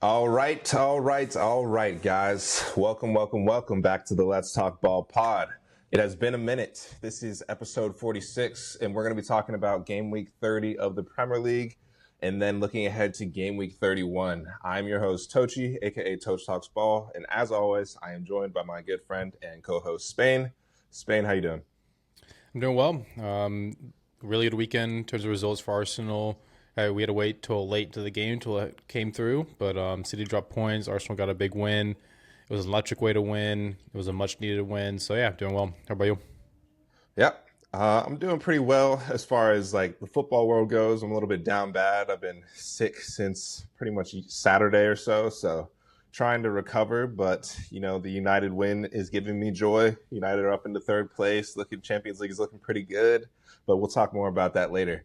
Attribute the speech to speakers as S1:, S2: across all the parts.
S1: All right, guys. Welcome back to the Let's Talk Ball pod. It has been a minute. This is episode 46, and we're going to be talking about game week 30 of the Premier League, and then looking ahead to game week 31. I'm your host, Tochi, aka Toch Talks Ball, and as always, I am joined by my good friend and co-host, Spain. Spain, how you doing?
S2: I'm doing well. Really good weekend in terms of results for Arsenal. We had to wait till late to the game till it came through, but City dropped points. Arsenal got a big win. It was an electric way to win. It was a much-needed win. So, yeah, doing well. How about you?
S1: Yeah, I'm doing pretty well as far as like the football world goes. I'm a little bit down bad. I've been sick since pretty much Saturday or so trying to recover. But the United win is giving me joy. United are up into third place. Champions League is looking pretty good, but we'll talk more about that later.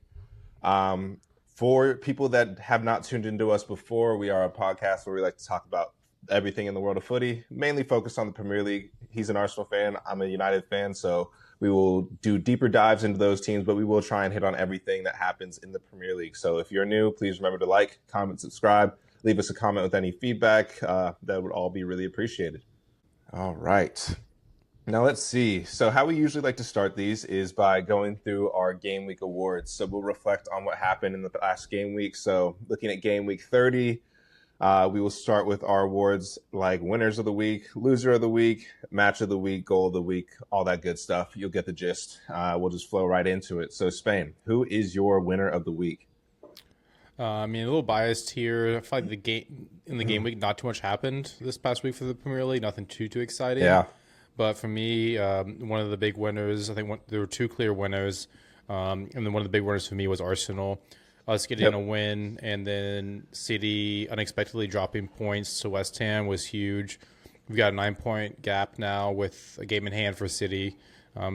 S1: For people that have not tuned into us before, we are a podcast where we like to talk about everything in the world of footy, mainly focused on the Premier League. He's an Arsenal fan. I'm a United fan, so we will do deeper dives into those teams, but we will try and hit on everything that happens in the Premier League. So if you're new, please remember to like, comment, subscribe, leave us a comment with any feedback. That would all be really appreciated. All right. Now let's see. So how we usually like to start these is by going through our game week awards. So we'll reflect on what happened in the last game week. So looking at game week 30, we will start with our awards like winners of the week, loser of the week, match of the week, goal of the week, all that good stuff. You'll get the gist. We'll just flow right into it. So Spain, who is your winner of the week?
S2: A little biased here. I feel like the game week, not too much happened this past week for the Premier League. Nothing too exciting.
S1: Yeah.
S2: But for me, one of the big winners, I think there were two clear winners. And then one of the big winners for me was Arsenal. Us getting a win, and then City unexpectedly dropping points to West Ham was huge. We've got a 9-point gap now with a game in hand for City.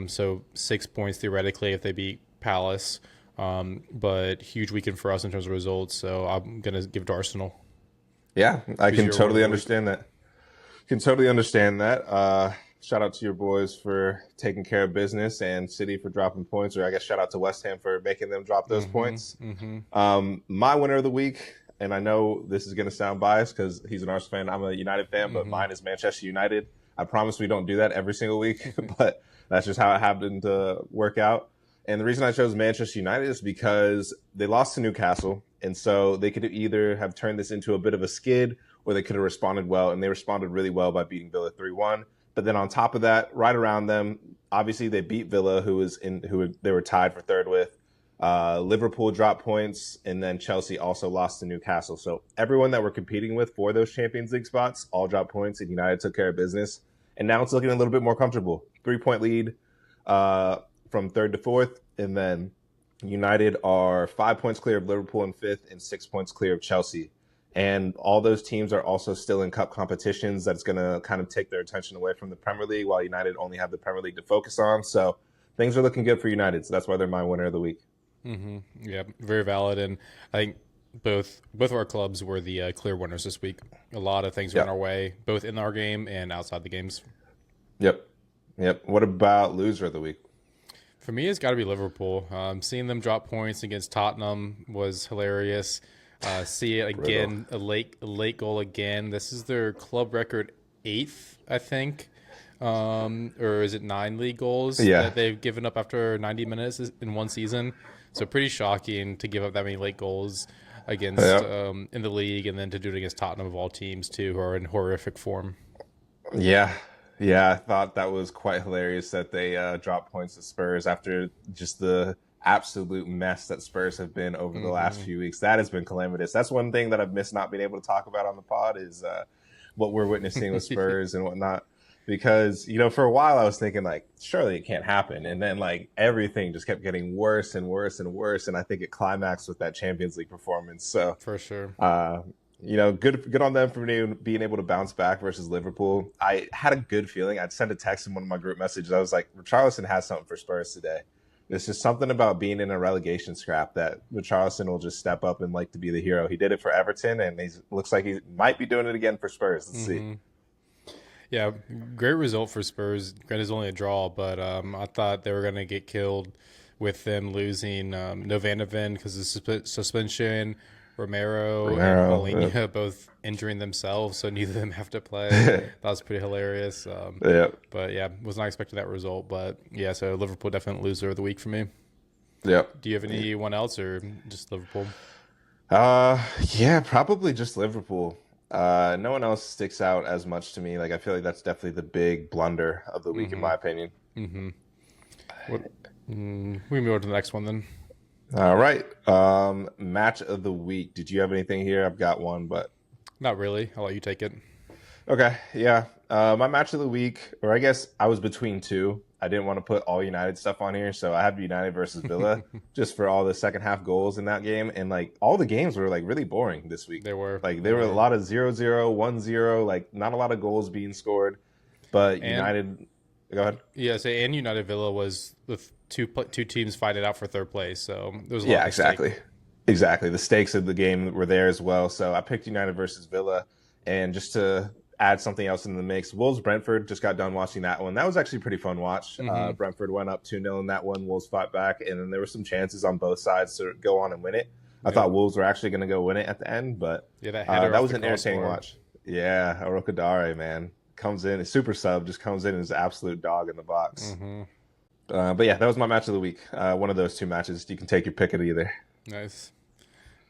S2: So 6 points theoretically if they beat Palace. But huge weekend for us in terms of results. So I'm going to give it to Arsenal.
S1: Yeah, I can totally understand that. Shout out to your boys for taking care of business and City for dropping points, or I guess shout out to West Ham for making them drop those points. My winner of the week, and I know this is going to sound biased because he's an Arsenal fan, I'm a United fan, but mine is Manchester United. I promise we don't do that every single week, but that's just how it happened to work out. And the reason I chose Manchester United is because they lost to Newcastle, and so they could either have turned this into a bit of a skid or they could have responded well, and they responded really well by beating Villa 3-1. But then on top of that, right around them, obviously they beat Villa, who they were tied for third with. Liverpool dropped points, and then Chelsea also lost to Newcastle. So everyone that we're competing with for those Champions League spots all dropped points, and United took care of business. And now it's looking a little bit more comfortable. 3-point lead from third to fourth, and then United are 5 points clear of Liverpool in fifth and 6 points clear of Chelsea. And all those teams are also still in cup competitions. That's going to kind of take their attention away from the Premier League, while United only have the Premier League to focus on. So things are looking good for United. So that's why they're my winner of the week.
S2: Yeah, very valid. And I think both of our clubs were the clear winners this week. A lot of things went our way, both in our game and outside the games.
S1: Yep. What about loser of the week?
S2: For me, it's got to be Liverpool. Seeing them drop points against Tottenham was hilarious. See it again, a late goal again. This is their club record 8th, I think. Or is it 9 league goals that they've given up after 90 minutes in one season? So pretty shocking to give up that many late goals against in the league, and then to do it against Tottenham of all teams too, who are in horrific form.
S1: Yeah, I thought that was quite hilarious that they dropped points to Spurs after just the absolute mess that Spurs have been over the last few weeks. That has been calamitous. That's one thing that I've missed not being able to talk about on the pod is what we're witnessing with Spurs and whatnot. Because, for a while I was thinking like, surely it can't happen. And then like everything just kept getting worse and worse and worse. And I think it climaxed with that Champions League performance. So
S2: for sure.
S1: Good on them for being able to bounce back versus Liverpool. I had a good feeling. I'd sent a text in one of my group messages. I was like, Richarlison has something for Spurs today. There's just something about being in a relegation scrap that Richarlison will just step up and like to be the hero. He did it for Everton, and looks like he might be doing it again for Spurs. Let's see.
S2: Yeah, great result for Spurs. Granted, it's only a draw, but I thought they were going to get killed with them losing no Van de Ven because of suspension. Romero and
S1: Romero.
S2: Paulinho both injuring themselves, so neither of them have to play. That was pretty hilarious.
S1: Yeah.
S2: But yeah, was not expecting that result. But yeah, so Liverpool definitely loser of the week for me.
S1: Yep.
S2: Do you have anyone else or just Liverpool?
S1: Yeah, probably just Liverpool. No one else sticks out as much to me. Like I feel like that's definitely the big blunder of the week, in my opinion.
S2: What, we can move on to the next one then.
S1: All right. Match of the week. Did you have anything here? I've got one, but
S2: Not really. I'll let you take it.
S1: okay. Yeah. My match of the week, or I guess I was between two. I didn't want to put all United stuff on here, so I have United versus Villa just for all the second half goals in that game. And like all the games were like really boring this week.
S2: They were.
S1: There were a lot of 0-0, 1-0, like not a lot of goals being scored. But United, go ahead.
S2: Yeah, and United Villa was the two teams fighting it out for third place. So there was a lot
S1: exactly. Exactly. The stakes of the game were there as well. So I picked United versus Villa. And just to add something else in the mix, Wolves Brentford, just got done watching that one. That was actually a pretty fun watch. Brentford went up 2-0 in that one. Wolves fought back. And then there were some chances on both sides to go on and win it. I thought Wolves were actually going to go win it at the end. But that was an entertaining watch. Yeah, Arokadare, man. Comes in, a super sub, just comes in as an absolute dog in the box. But yeah, that was my match of the week. One of those two matches. You can take your pick of either.
S2: Nice.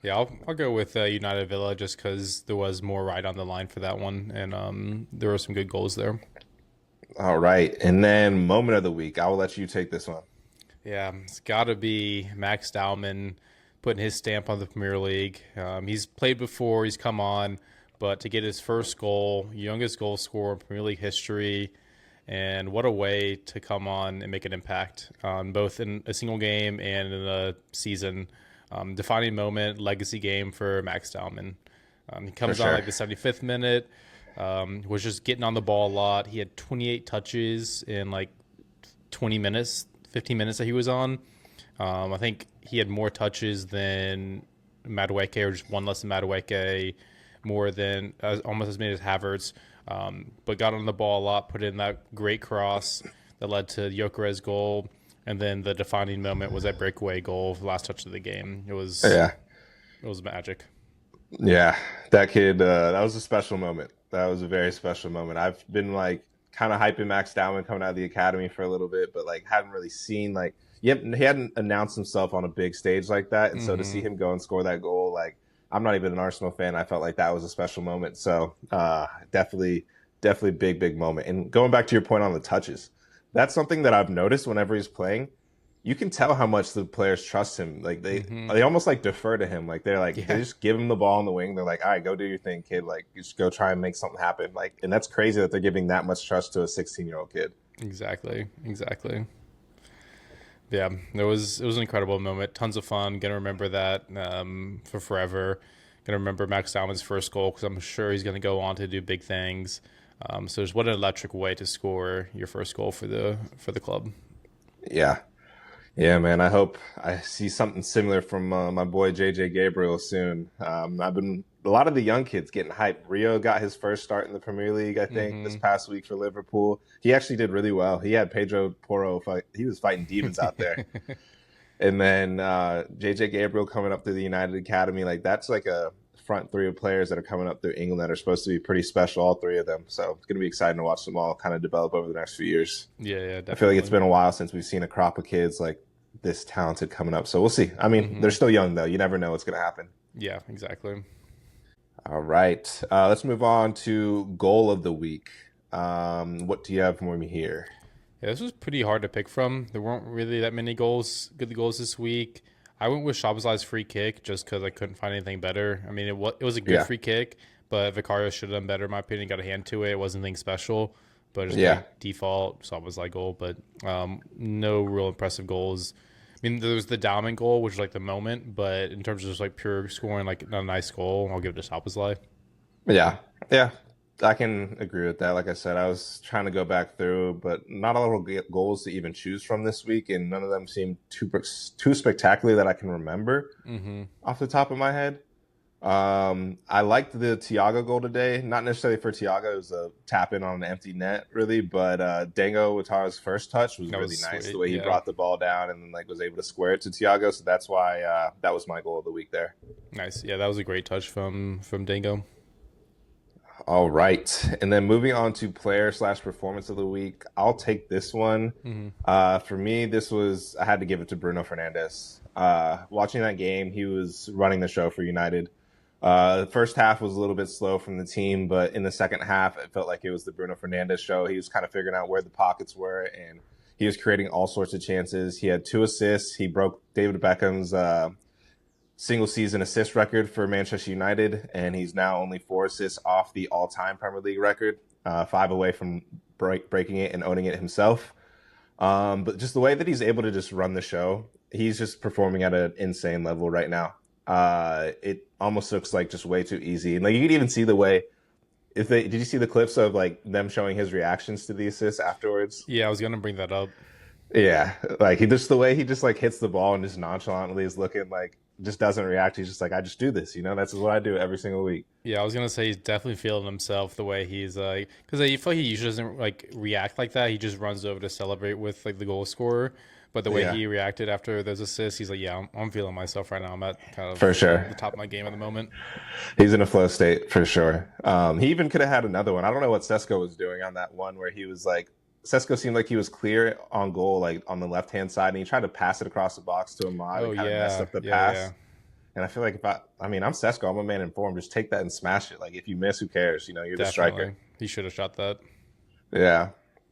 S2: Yeah, I'll go with United Villa just because there was more right on the line for that one, and there were some good goals there.
S1: All right, and then moment of the week. I will let you take this one.
S2: Yeah, it's got to be Max Dowman putting his stamp on the Premier League. He's played before, he's come on, but to get his first goal, youngest goal scorer in Premier League history, and what a way to come on and make an impact, both in a single game and in a season. Defining moment, legacy game for Max Dowman. He comes on like the 75th minute, was just getting on the ball a lot. He had 28 touches in like 20 minutes, 15 minutes that he was on. I think he had more touches than Madueke, or just one less than Madueke, more than almost as many as Havertz, but got on the ball a lot, put in that great cross that led to Gyökeres' goal. And then the defining moment was that breakaway goal, the last touch of the game. It was magic.
S1: Yeah, that kid, that was a special moment. That was a very special moment. I've been like kind of hyping Max Dowman coming out of the academy for a little bit, but like hadn't really seen he hadn't announced himself on a big stage like that. And so to see him go and score that goal, like I'm not even an Arsenal fan. I felt like that was a special moment. So definitely big moment. And going back to your point on the touches, that's something that I've noticed whenever he's playing. You can tell how much the players trust him. Like they almost like defer to him. Like they just give him the ball in the wing. They're like, all right, go do your thing, kid. Like just go try and make something happen. Like, and that's crazy that they're giving that much trust to a 16-year-old kid.
S2: Exactly. Yeah, it was an incredible moment. Tons of fun. Gonna remember that for forever. Gonna remember Max Dowman's first goal because I'm sure he's gonna go on to do big things. So what an electric way to score your first goal for the club.
S1: Yeah, man. I hope I see something similar from my boy JJ Gabriel soon. I've been a lot of the young kids getting hyped. Rio got his first start in the Premier League, I think, this past week for Liverpool. He actually did really well. He had Pedro Porro fight. He was fighting demons out there. And then JJ Gabriel coming up through the United Academy, like that's like a front three of players that are coming up through England that are supposed to be pretty special, all three of them. So it's going to be exciting to watch them all kind of develop over the next few years.
S2: Yeah, definitely.
S1: I feel like it's been a while since we've seen a crop of kids like this talented coming up. So we'll see. I mean, they're still young, though. You never know what's going to happen.
S2: Yeah, exactly.
S1: All right. Let's move on to goal of the week. What do you have for me here?
S2: Yeah, this was pretty hard to pick from. There weren't really that many good goals this week. I went with Szoboszlai's free kick just because I couldn't find anything better. I mean, it was a good free kick, but Vicario should have done better, in my opinion. Got a hand to it. It wasn't anything special, but just like default Szoboszlai goal. But no real impressive goals. I mean, there was the Dowman goal, which was like the moment, but in terms of just like pure scoring, like not a nice goal, I'll give it to Szoboszlai.
S1: Yeah, I can agree with that. Like I said, I was trying to go back through, but not a lot of goals to even choose from this week, and none of them seemed too spectacular that I can remember off the top of my head. I liked the Thiago goal today. Not necessarily for Thiago, it was a tap in on an empty net, really. But Dango Ouattara's first touch was
S2: That
S1: really
S2: was
S1: nice. The
S2: sweet.
S1: way he
S2: Yeah.
S1: brought the ball down and then like was able to square it to Thiago. So that's why that was my goal of the week there.
S2: Nice. Yeah, that was a great touch from Dingo.
S1: All right, and then moving on to player/performance of the week, I'll take this one. For me, this was I had to give it to Bruno Fernandes. Watching that game, he was running the show for United. The first half was a little bit slow from the team, but in the second half, it felt like it was the Bruno Fernandes show. He was kind of figuring out where the pockets were, and he was creating all sorts of chances. He had 2 assists. He broke David Beckham's single season assist record for Manchester United, and he's now only 4 assists off the all-time Premier League record, 5 away from breaking it and owning it himself. But just the way that he's able to just run the show, he's just performing at an insane level right now. It almost looks like just way too easy. And like you could even see the way did you see the clips of like them showing his reactions to the assists afterwards?
S2: Yeah, I was gonna bring that up.
S1: Yeah, like the way he just like hits the ball and just nonchalantly is looking like just doesn't react. He's just like, I just do this, that's what I do every single week.
S2: Yeah, I was gonna say he's definitely feeling himself the way he's like, because I feel like he usually doesn't like react like that. He just runs over to celebrate with like the goal scorer. But the way
S1: Yeah,
S2: he reacted after those assists, he's like, yeah, I'm feeling myself right now. I'm at kind of
S1: for sure.
S2: the top of my game at the moment.
S1: He's in a flow state for sure. He even could have had another one. I don't know what Sesko was doing on that one where he was like, Sesko seemed like he was clear on goal, like on the left-hand side, and he tried to pass it across the box to Ahmad
S2: Oh
S1: and kind of messed
S2: yeah,
S1: up the
S2: yeah,
S1: pass.
S2: yeah.
S1: And I feel like I'm Sesko, I'm a man in form. Just take that and smash it. Like if you miss, who cares? You're the striker.
S2: Definitely, he should have shot that.
S1: Yeah.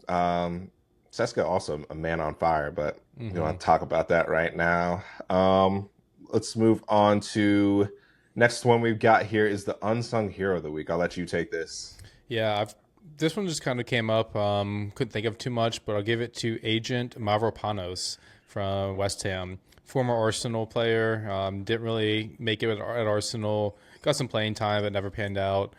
S1: Sesko also a man on fire, but we don't want to talk about that right now. Let's move on to next one we've got here is the unsung hero of the week. I'll let you take this.
S2: Yeah, this one just kind of came up. Couldn't think of too much, but I'll give it to Agent Mavropanos from West Ham, former Arsenal player. Didn't really make it at Arsenal. Got some playing time, but never panned out.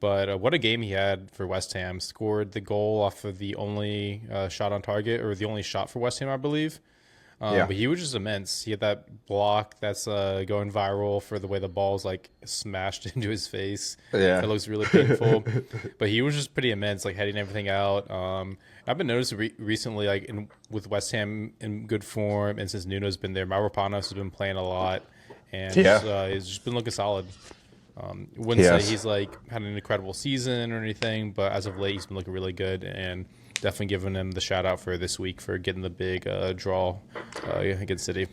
S2: But what a game he had for West Ham. Scored the goal off of the only shot on target, or the only shot for West Ham, I believe.
S1: Yeah.
S2: But he was just immense. He had that block that's going viral for the way the ball's like smashed into his face.
S1: Yeah.
S2: It looks really painful. But he was just pretty immense, like heading everything out. I've been noticing recently, like with West Ham in good form, and since Nuno's been there, Mavropanos has been playing a lot, and he's just been looking solid. Wouldn't say he's like had an incredible season or anything, but as of late, he's been looking really good, and definitely giving him the shout out for this week for getting the big draw against City.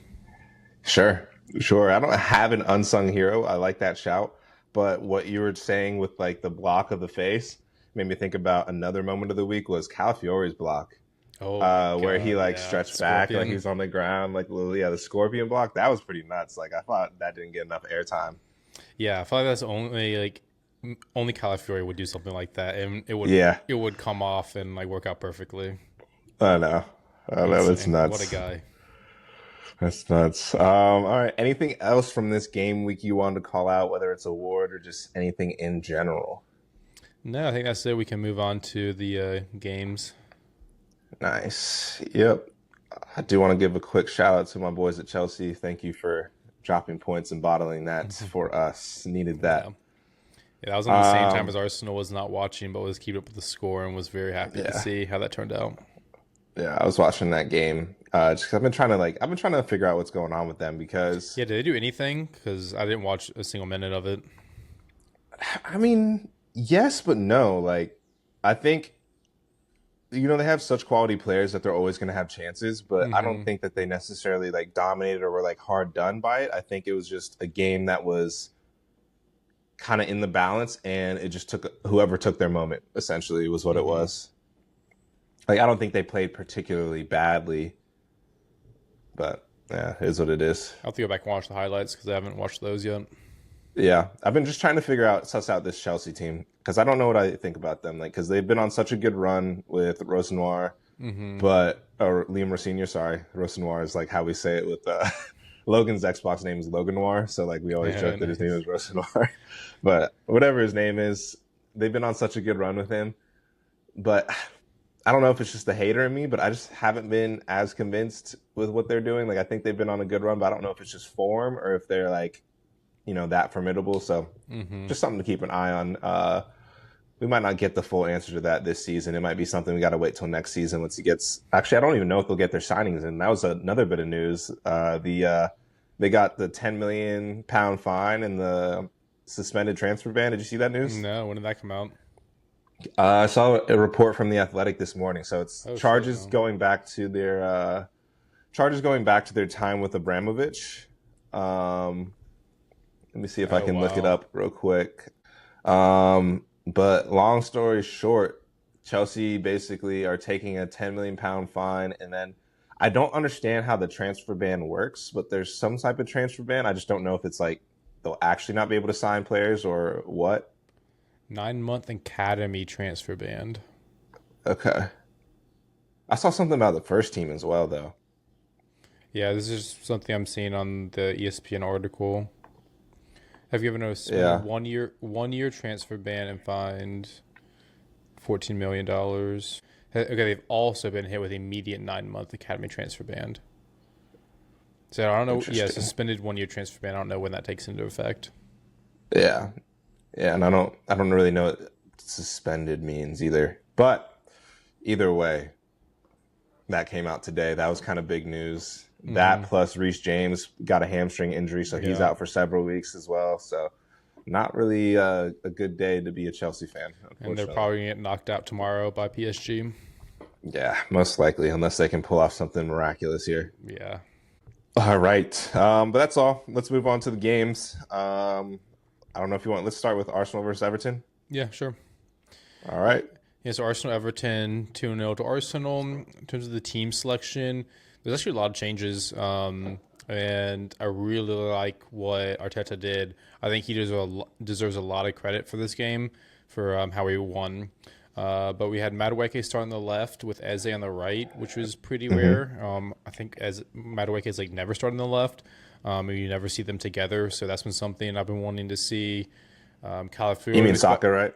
S1: Sure. I don't have an unsung hero. I like that shout. But what you were saying with like the block of the face made me think about another moment of the week was Calafiore's block. Where he like stretched back, like he was on the ground, like the scorpion block. That was pretty nuts. Like I thought that didn't get enough airtime.
S2: Yeah, I feel like that's only Calafiore would do something like that, and it would come off and like work out perfectly.
S1: I know. That's nuts.
S2: What a guy.
S1: That's nuts. All right. Anything else from this game week you wanted to call out, whether it's award or just anything in general?
S2: No, I think that's it. We can move on to the games.
S1: Nice. Yep. I do want to give a quick shout out to my boys at Chelsea. Thank you for dropping points and bottling that for us. Needed that.
S2: Yeah, that was on the same time as Arsenal was not watching, but was keeping up with the score and was very happy to see how that turned out.
S1: Yeah, I was watching that game. Just 'cause I've been trying to figure out what's going on with them because.
S2: Yeah, did they do anything? Because I didn't watch a single minute of it.
S1: I mean, yes, but no. Like, I think. They have such quality players that they're always going to have chances, but I don't think that they necessarily like dominated or were like hard done by it. I think it was just a game that was kind of in the balance, and it just took whoever took their moment, essentially, was what it was. Like, I don't think they played particularly badly, but yeah, it is what it is.
S2: I'll have to go back and watch the highlights because I haven't watched those yet.
S1: Yeah, I've been just trying to suss out this Chelsea team because I don't know what I think about them. Like, because they've been on such a good run with Rosenoir, or Liam Rosenior, sorry. Rosenoir is like how we say it with Logan's Xbox name is Logan Noir, so like we always joke that his name is Rosenoir. But whatever his name is, they've been on such a good run with him. But I don't know if it's just the hater in me, but I just haven't been as convinced with what they're doing. Like, I think they've been on a good run, but I don't know if it's just form or if they're like that formidable. So just something to keep an eye on. We might not get the full answer to that this season. It might be something we got to wait till next season once he gets. Actually, I don't even know if they'll get their signings in. That was another bit of news. They got the £10 million fine and the suspended transfer ban. Did you see that news?
S2: No, when did that come out?
S1: I saw a report from The Athletic this morning. So it's charges
S2: shit, no.
S1: going back to their time with Abramovich. Let me see if I can look it up real quick. But long story short, Chelsea basically are taking a £10 million fine, and then I don't understand how the transfer ban works, but there's some type of transfer ban. I just don't know if it's like they'll actually not be able to sign players or what.
S2: 9-month academy transfer ban.
S1: Okay. I saw something about the first team as well, though.
S2: Yeah, this is something I'm seeing on the ESPN article. Have you ever noticed?
S1: Yeah.
S2: 1 year transfer ban and fined $14 million. Okay, they've also been hit with immediate 9-month academy transfer ban. So I don't know. Yeah, suspended 1 year transfer ban. I don't know when that takes into effect.
S1: Yeah, and I don't really know what suspended means either. But either way, that came out today. That was kind of big news. That plus Reece James got a hamstring injury, so he's out for several weeks as well. So not really a good day to be a Chelsea fan.
S2: And they're probably going to get knocked out tomorrow by PSG.
S1: Yeah, most likely, unless they can pull off something miraculous here.
S2: Yeah.
S1: All right. But that's all. Let's move on to the games. I don't know if you want. Let's start with Arsenal versus Everton.
S2: Yeah, sure.
S1: All right.
S2: Yeah, so Arsenal-Everton, 2-0 to Arsenal. In terms of the team selection, there's actually a lot of changes, and I really like what Arteta did. I think he deserves a lot of credit for this game, for how he won. But we had Madueke starting on the left with Eze on the right, which was pretty rare. I think as Madueke is never starting on the left. You never see them together, so that's been something I've been wanting to see. Calafiori.
S1: You mean Saka, right?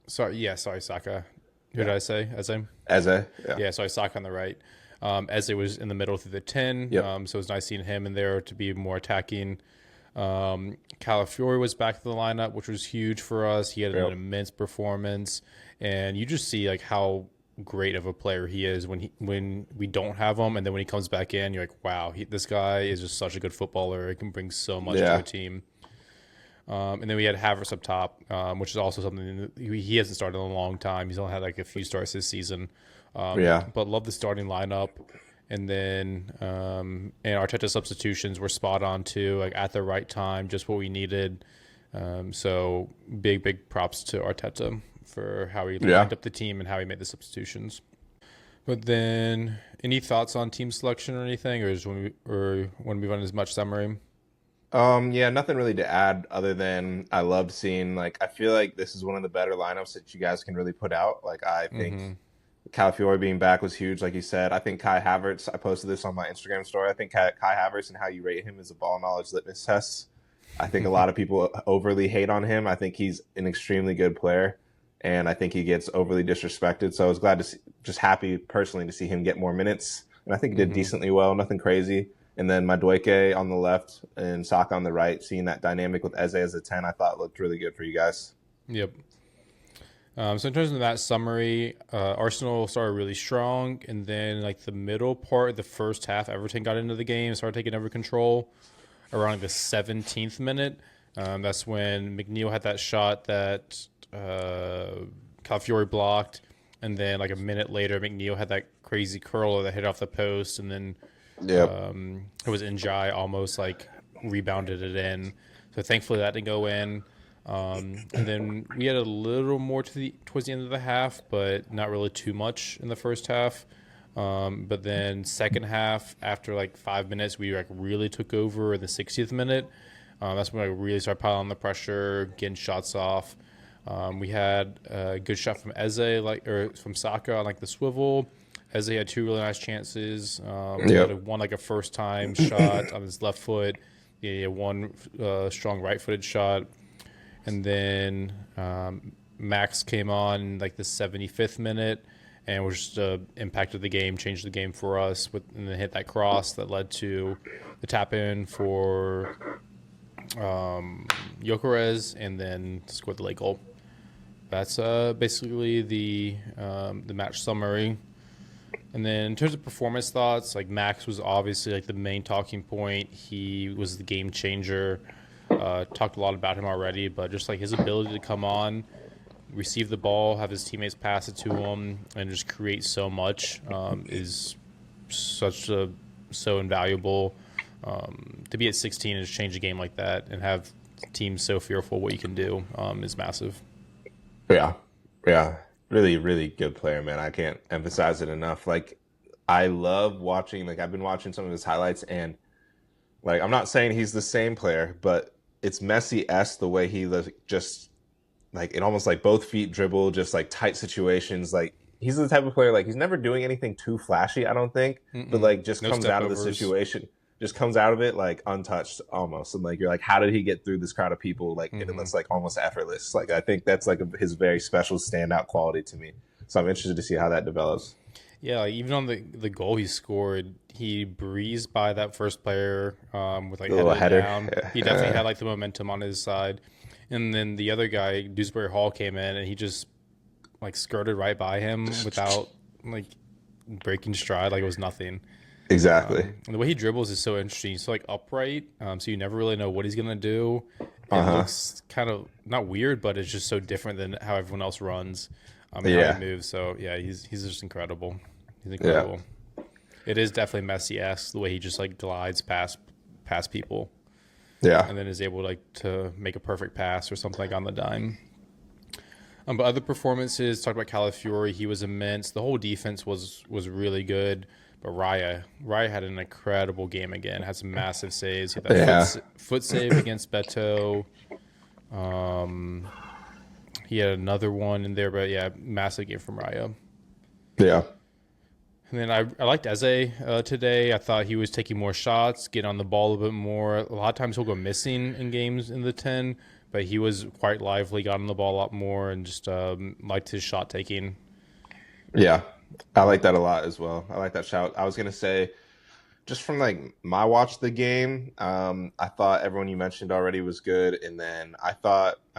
S2: Sorry, Saka. Who did I say? Eze?
S1: Eze,
S2: yeah. Sorry, Saka on the right. Eze was in the middle through the 10, so it was nice seeing him in there to be more attacking. Calafiori was back to the lineup, which was huge for us. He had an immense performance, and you just see how great of a player he is when we don't have him, and then when he comes back in, you're like, wow, this guy is just such a good footballer. He can bring so much to a team. And then we had Havertz up top, which is also something that he hasn't started in a long time. He's only had a few starts this season. But love the starting lineup. And then and Arteta's substitutions were spot on too, at the right time, just what we needed. So big props to Arteta for how he lined up the team and how he made the substitutions. But then, any thoughts on team selection or anything, or when we run as much summary?
S1: Nothing really to add other than I loved seeing, I feel like this is one of the better lineups that you guys can really put out. I think Calafiori being back was huge, like you said. I think Kai Havertz, I posted this on my Instagram story. I think Kai Havertz and how you rate him is a ball knowledge litmus test. I think a lot of people overly hate on him. I think he's an extremely good player, and I think he gets overly disrespected. So I was glad to see, just happy personally to see him get more minutes. And I think he did decently well, nothing crazy. And then Madueke on the left and Saka on the right, seeing that dynamic with Eze as a 10, I thought looked really good for you guys.
S2: Yep. So in terms of that summary, Arsenal started really strong, and then the middle part of the first half, Everton got into the game, started taking over control around the 17th minute. That's when McNeil had that shot that Calafiori blocked, and then a minute later, McNeil had that crazy curler that hit off the post, and then it was Njai almost rebounded it in. So thankfully that didn't go in. And then we had a little more towards the end of the half, but not really too much in the first half. But then second half, after 5 minutes, we really took over in the 60th minute. That's when I really started piling on the pressure, getting shots off. We had a good shot from Eze, or from Saka on the swivel. Eze had two really nice chances. He had one a first time shot on his left foot. He had one strong right footed shot. And then Max came on the 75th minute and was just impacted the game, changed the game for us, and then hit that cross that led to the tap in for Gyökeres, and then scored the late goal. That's basically the match summary. And then in terms of performance thoughts, like Max was obviously like the main talking point. He was the game changer. Talked a lot about him already, but just like his ability to come on, receive the ball, have his teammates pass it to him, and just create so much is so invaluable. To be at 16 and just change a game like that and have teams so fearful what you can do is massive.
S1: Yeah. Yeah. Really, really good player, man. I can't emphasize it enough. Like, I love watching, like, I've been watching some of his highlights, and, like, I'm not saying he's the same player, but it's Messi-esque the way he just, like, it almost like both feet dribble, just, like, tight situations. Like, he's the type of player, like, he's never doing anything too flashy, I don't think, but, like, just
S2: No
S1: comes
S2: step
S1: out of the
S2: overs.
S1: situation. Just comes out of it like untouched almost, and like you're like, how did he get through this crowd of people? Like it looks like almost effortless. Like I think that's like his very special standout quality to me. So I'm interested to see how that develops.
S2: Yeah, like even on the goal he scored, he breezed by that first player with like
S1: A little
S2: headed
S1: header.
S2: down. He definitely had like the momentum on his side, and then the other guy, Dewsbury Hall, came in and he just like skirted right by him without like breaking stride, like it was nothing.
S1: Exactly.
S2: And the way he dribbles is so interesting. He's so like upright, so you never really know what he's gonna do. It
S1: Uh-huh.
S2: looks kind of not weird, but it's just so different than how everyone else runs and how
S1: Yeah.
S2: he moves. So yeah, he's just incredible. He's
S1: Yeah.
S2: incredible. It is definitely Messi-esque the way he just like glides past people
S1: Yeah.
S2: and then is able like to make a perfect pass or something like on the dime. But other performances, talk about Calafiori, he was immense. The whole defense was really good. But Raya had an incredible game again. Had some massive saves. He had that
S1: Yeah.
S2: foot save against Beto. He had another one in there, but yeah, massive game from Raya.
S1: Yeah.
S2: And then I liked Eze today. I thought he was taking more shots, get on the ball a bit more. A lot of times he'll go missing in games in the 10, but he was quite lively, got on the ball a lot more, and just liked his shot taking.
S1: Yeah. I like that a lot as well. I like that shout. I was gonna say, just from like my watch of the game, I thought everyone you mentioned already was good, and then I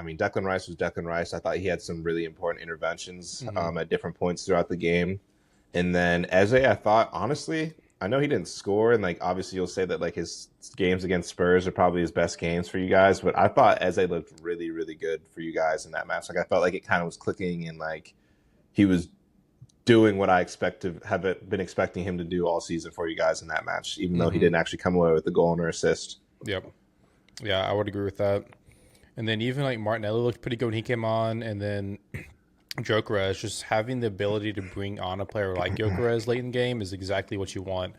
S1: mean, Declan Rice was Declan Rice. I thought he had some really important interventions at different points throughout the game, and then Eze, I thought honestly, I know he didn't score, and like obviously you'll say that like his games against Spurs are probably his best games for you guys, but I thought Eze looked really, really good for you guys in that match. Like I felt like it kind of was clicking, and like he was doing what I been expecting him to do all season for you guys in that match, even though he didn't actually come away with the goal and assist.
S2: Yep. Yeah, I would agree with that. And then even like Martinelli looked pretty good when he came on, and then Gyökeres, just having the ability to bring on a player like Gyökeres late in the game is exactly what you want.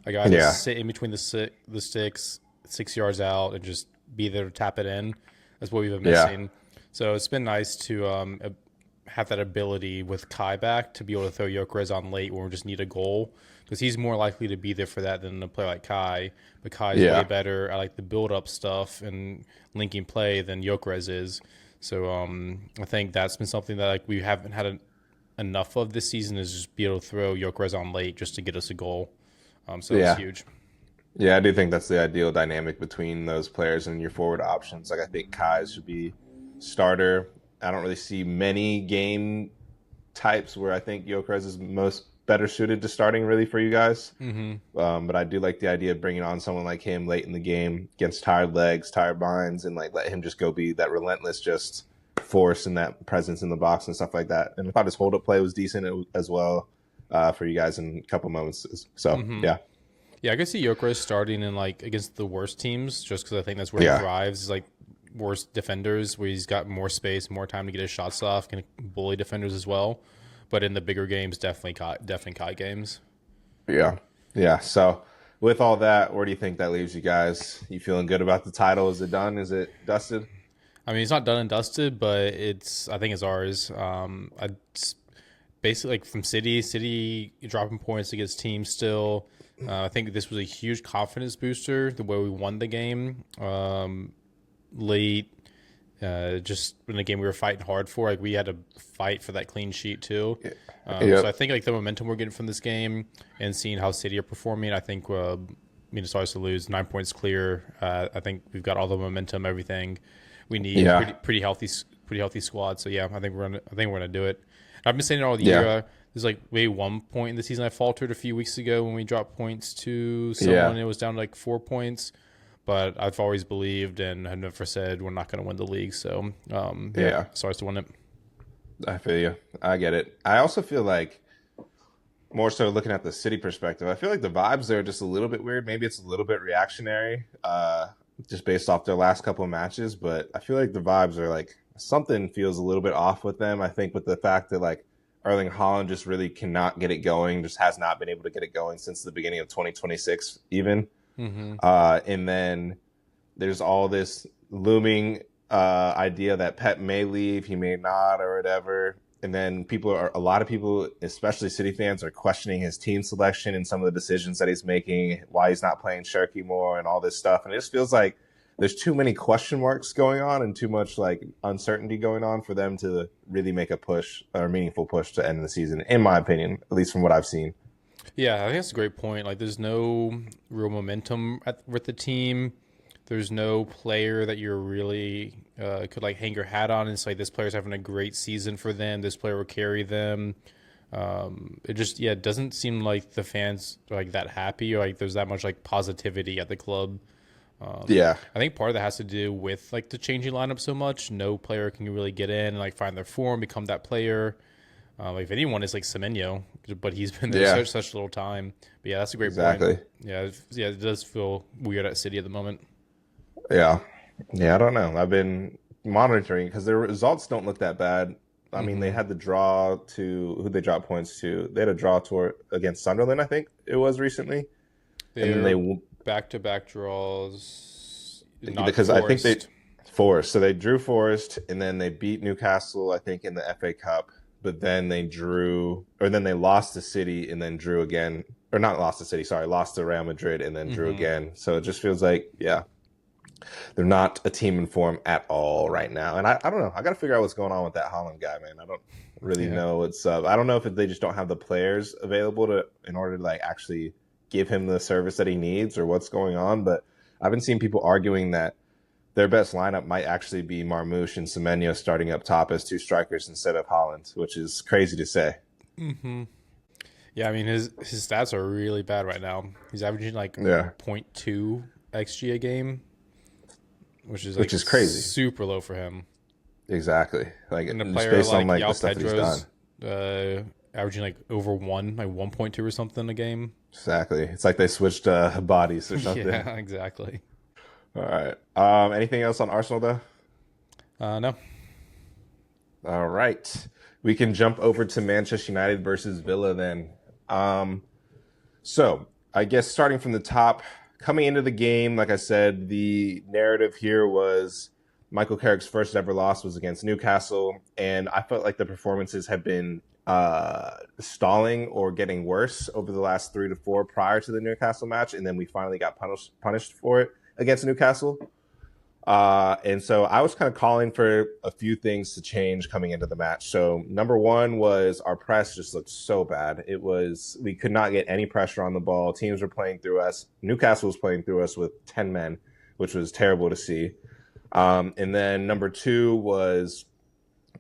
S2: A guy to sit in between the sticks, 6 yards out, and just be there to tap it in. That's what we've been missing. So it's been nice to have that ability with Kai back to be able to throw Gyökeres on late when we just need a goal, because he's more likely to be there for that than a player like Kai. But Kai's way better. I like the build-up stuff and linking play than Gyökeres is. So I think that's been something that like we haven't had enough of this season, is just be able to throw Gyökeres on late just to get us a goal. So it's huge.
S1: Yeah, I do think that's the ideal dynamic between those players and your forward options. Like I think Kai should be starter. I don't really see many game types where I think Gyökeres is most better suited to starting really for you guys. But I do like the idea of bringing on someone like him late in the game against tired legs, tired minds, and like let him just go be that relentless just force and that presence in the box and stuff like that. And I thought his hold up play was decent as well for you guys in a couple moments. So
S2: Yeah, I could see Gyökeres starting in like against the worst teams, just because I think that's where he thrives. Is like worst defenders, where he's got more space, more time to get his shots off, can bully defenders as well. But in the bigger games, definitely Kai games.
S1: Yeah. So with all that, where do you think that leaves you guys? You feeling good about the title? Is it done? Is it dusted?
S2: I mean, it's not done and dusted, but I think it's ours. Basically like from City dropping points against teams still. I think this was a huge confidence booster, the way we won the game late. Just in the game we were fighting hard for, like we had to fight for that clean sheet too. So I think like the momentum we're getting from this game and seeing how City are performing, I think it's always to lose. 9 points clear. I think we've got all the momentum, everything we need.
S1: Yeah.
S2: Pretty healthy squad. So yeah, I think we're gonna do it. I've been saying it all the
S1: Yeah.
S2: year. There's like maybe 1 point in the season I faltered a few weeks ago when we dropped points to
S1: Yeah.
S2: someone. It was down to like 4 points. But I've always believed and have never said we're not going to win the league. So
S1: Yeah.
S2: sorry to win it.
S1: I feel you. I get it. I also feel like, more so looking at the City perspective, I feel like the vibes there are just a little bit weird. Maybe it's a little bit reactionary, just based off their last couple of matches. But I feel like the vibes are like something feels a little bit off with them. I think with the fact that like Erling Haaland just really cannot get it going, just has not been able to get it going since the beginning of 2026 even.
S2: Mm-hmm.
S1: And then there's all this looming idea that Pep may leave, he may not, or whatever. And then a lot of people, especially City fans, are questioning his team selection and some of the decisions that he's making, why he's not playing Shirky more and all this stuff. And it just feels like there's too many question marks going on and too much like uncertainty going on for them to really make a push or a meaningful push to end the season, in my opinion, at least from what I've seen.
S2: Yeah, I think that's a great point. Like, there's no real momentum with the team. There's no player that you're really could like hang your hat on. It's like this player's having a great season for them. This player will carry them. It just it doesn't seem like the fans are like that happy or like there's that much like positivity at the club.
S1: Yeah.
S2: I think part of that has to do with like the changing lineup so much. No player can really get in and like find their form, become that player. Like if anyone is like Semenyo, but he's been there such little time. But yeah, that's a great point. Yeah, it does feel weird at City at the moment.
S1: Yeah, I don't know. I've been monitoring because their results don't look that bad. I mean, they had the draw to who they dropped points to. They had a draw tour against Sunderland, I think it was recently.
S2: They back-to-back draws.
S1: Because I think they Forest. So they drew Forest, and then they beat Newcastle, I think, in the FA Cup. But then they they lost to City and then drew again. Or not lost to City, sorry, lost to Real Madrid and then drew again. So it just feels like, they're not a team in form at all right now. And I don't know. I got to figure out what's going on with that Haaland guy, man. I don't really know what's up. I don't know if they just don't have the players available in order to like actually give him the service that he needs or what's going on. But I've been seeing people arguing that their best lineup might actually be Marmoush and Semenyo starting up top as two strikers instead of Haaland, which is crazy to say.
S2: Mm-hmm. Yeah, I mean, his stats are really bad right now. He's averaging like 0.2 XG a game. Which is
S1: crazy,
S2: super low for him.
S1: Exactly, like
S2: and a player
S1: based
S2: like
S1: on like
S2: Yao
S1: the stuff that he's
S2: done, averaging like over 1.2 or something a game.
S1: Exactly, it's like they switched bodies or something.
S2: Yeah, exactly.
S1: All right. Anything else on Arsenal though?
S2: No.
S1: All right, we can jump over to Manchester United versus Villa then. So I guess starting from the top. Coming into the game, like I said, the narrative here was Michael Carrick's first ever loss was against Newcastle, and I felt like the performances have been stalling or getting worse over the last 3 to 4 prior to the Newcastle match, and then we finally got punished for it against Newcastle. And so I was kind of calling for a few things to change coming into the match. So number one was our press just looked so bad. We could not get any pressure on the ball. Teams were playing through us. Newcastle was playing through us with 10 men, which was terrible to see. And then number two was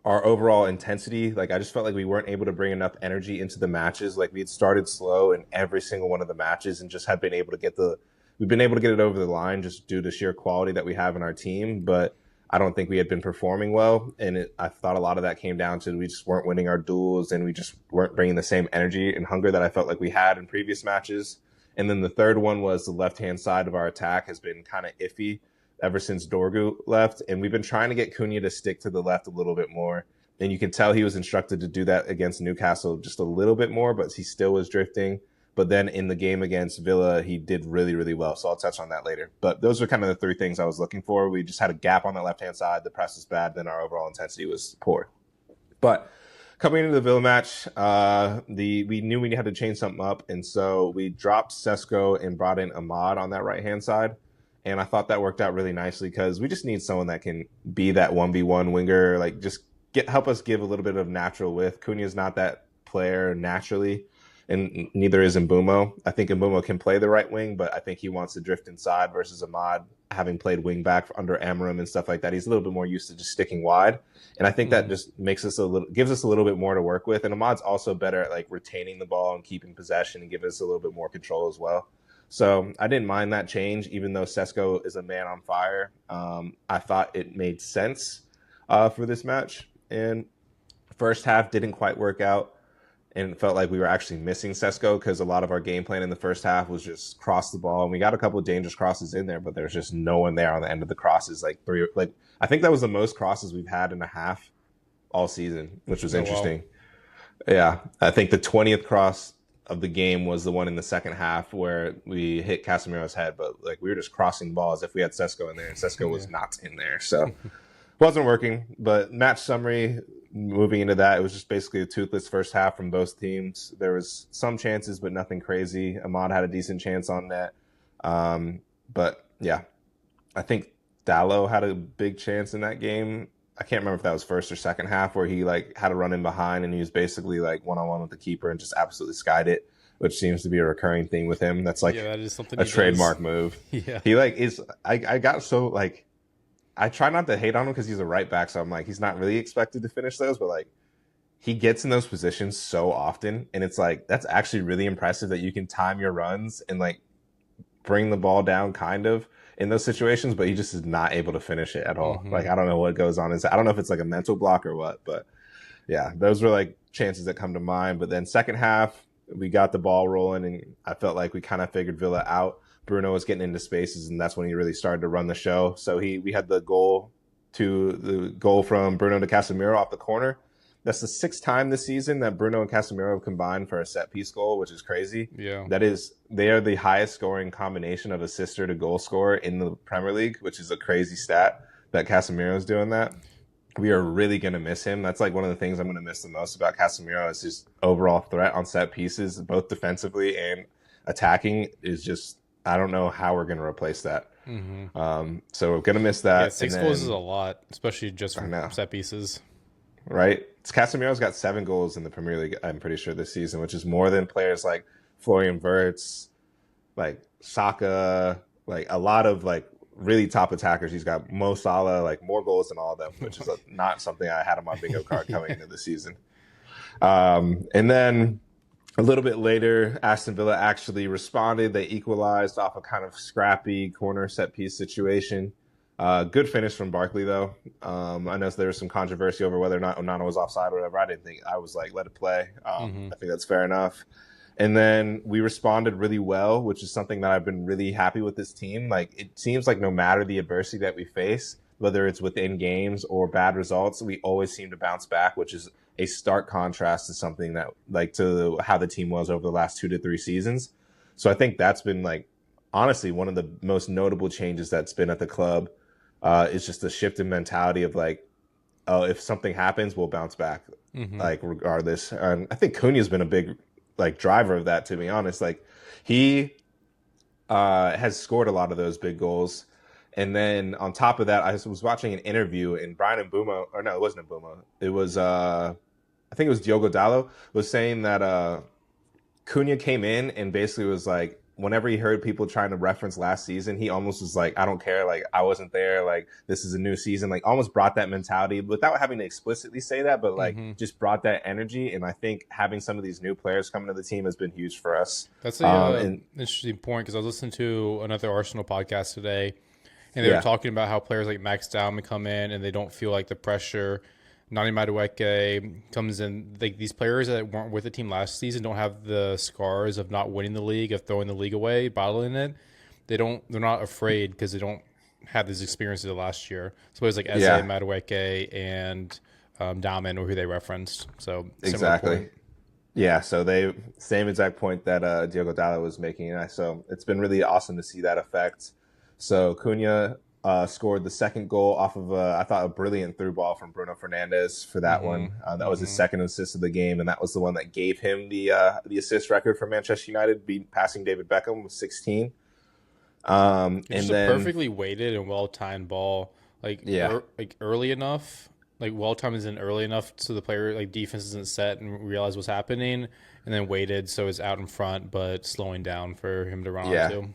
S1: our overall intensity. Like I just felt like we weren't able to bring enough energy into the matches. Like we had started slow in every single one of the matches and just have been able to we've been able to get it over the line just due to sheer quality that we have in our team, but I don't think we had been performing well. And I thought a lot of that came down to we just weren't winning our duels and we just weren't bringing the same energy and hunger that I felt like we had in previous matches. And then the third one was the left-hand side of our attack has been kind of iffy ever since Dorgu left. And we've been trying to get Cunha to stick to the left a little bit more. And you can tell he was instructed to do that against Newcastle just a little bit more, but he still was drifting. But then in the game against Villa, he did really, really well. So I'll touch on that later. But those are kind of the three things I was looking for. We just had a gap on the left-hand side. The press was bad. Then our overall intensity was poor. But coming into the Villa match, we knew we had to change something up. And so we dropped Sesko and brought in Ahmad on that right-hand side. And I thought that worked out really nicely because we just need someone that can be that 1v1 winger, like just help us give a little bit of natural width. Cunha's not that player naturally. and neither is Mbeumo. I think Mbeumo can play the right wing, but I think he wants to drift inside versus Ahmad, having played wing back under Amram and stuff like that. He's a little bit more used to just sticking wide, and I think that just gives us a little bit more to work with. And Ahmad's also better at like retaining the ball and keeping possession and give us a little bit more control as well. So I didn't mind that change, even though Sesko is a man on fire. I thought it made sense for this match. And first half didn't quite work out. And it felt like we were actually missing Sesko because a lot of our game plan in the first half was just cross the ball. And we got a couple of dangerous crosses in there, but there's just no one there on the end of the crosses. I think that was the most crosses we've had in a half all season, which was interesting. Wow. Yeah. I think the 20th cross of the game was the one in the second half where we hit Casemiro's head, but like we were just crossing the ball as if we had Sesko in there, and Sesko was not in there. So wasn't working. But match summary, moving into that, it was just basically a toothless first half from both teams. There was some chances, but nothing crazy. Ahmad had a decent chance on net. But yeah, I think Dallo had a big chance in that game. I can't remember if that was first or second half, where he like had a run in behind and he was basically like one-on-one with the keeper and just absolutely skied it, which seems to be a recurring thing with him. That's like
S2: that is something
S1: a trademark move.
S2: Yeah.
S1: He like is, I got so like, I try not to hate on him because he's a right back. So I'm like, he's not really expected to finish those, but like he gets in those positions so often. And it's like, that's actually really impressive that you can time your runs and like bring the ball down kind of in those situations, but he just is not able to finish it at all. Like, I don't know what goes on. I don't know if it's like a mental block or what, but yeah, those were like chances that come to mind. But then second half, we got the ball rolling and I felt like we kind of figured Villa out. Bruno was getting into spaces, and that's when he really started to run the show. So we had the goal from Bruno to Casemiro off the corner. That's the 6th time this season that Bruno and Casemiro have combined for a set piece goal, which is crazy.
S2: Yeah.
S1: They are the highest scoring combination of assister to goal scorer in the Premier League, which is a crazy stat that Casemiro is doing that. We are really going to miss him. That's like one of the things I'm going to miss the most about Casemiro is his overall threat on set pieces, both defensively and attacking, is just, I don't know how we're going to replace that. So we're going to miss that.
S2: Yeah, 6 goals is a lot, especially just from set pieces.
S1: Right? Casemiro's got 7 goals in the Premier League, I'm pretty sure, this season, which is more than players like Florian Wirtz, like Saka, like a lot of like really top attackers. He's got Mo Salah, like more goals than all of them, which is not something I had on my bingo card coming into the season. And then a little bit later, Aston Villa actually responded. They equalized off a kind of scrappy corner set piece situation. Good finish from Barkley, though. I know there was some controversy over whether or not Onana was offside or whatever. I didn't think. I was like, let it play. I think that's fair enough. And then we responded really well, which is something that I've been really happy with this team. Like, it seems like no matter the adversity that we face, whether it's within games or bad results, we always seem to bounce back, which is a stark contrast to something that, like, to how the team was over the last 2 to 3 seasons. So I think that's been, like, honestly, one of the most notable changes that's been at the club. Is just a shift in mentality of like, oh, if something happens, we'll bounce back, like regardless. And I think Cunha's been a big like driver of that, to be honest. Like he has scored a lot of those big goals. And then on top of that, I was watching an interview and Brian Mbeumo, or no, it wasn't Mbeumo. It was, I think it was Diogo Dallo was saying that Cunha came in and basically was like, whenever he heard people trying to reference last season, he almost was like, I don't care. Like, I wasn't there. Like, this is a new season. Like, almost brought that mentality without having to explicitly say that, but like just brought that energy. And I think having some of these new players coming to the team has been huge for us.
S2: That's an interesting point because I was listening to another Arsenal podcast today, and they were talking about how players like Max Dowman come in and they don't feel like the pressure. Nani Madueke comes in. These players that weren't with the team last season don't have the scars of not winning the league, of throwing the league away, bottling it. They're not afraid because they don't have these experiences of last year. So players like Eze, Madueke, and Dowman, or who they referenced. So
S1: exactly. Yeah, so same exact point that Diogo Dallo was making. So it's been really awesome to see that effect. So Cunha scored the second goal off of, I thought, a brilliant through ball from Bruno Fernandes for that one. That was his second assist of the game, and that was the one that gave him the assist record for Manchester United, passing David Beckham with 16.
S2: It's just a perfectly weighted and well-timed ball, like early enough like wall time isn't early enough so the player like defense isn't set and realize what's happening, and then waited so it's out in front but slowing down for him to run
S1: Yeah.
S2: onto.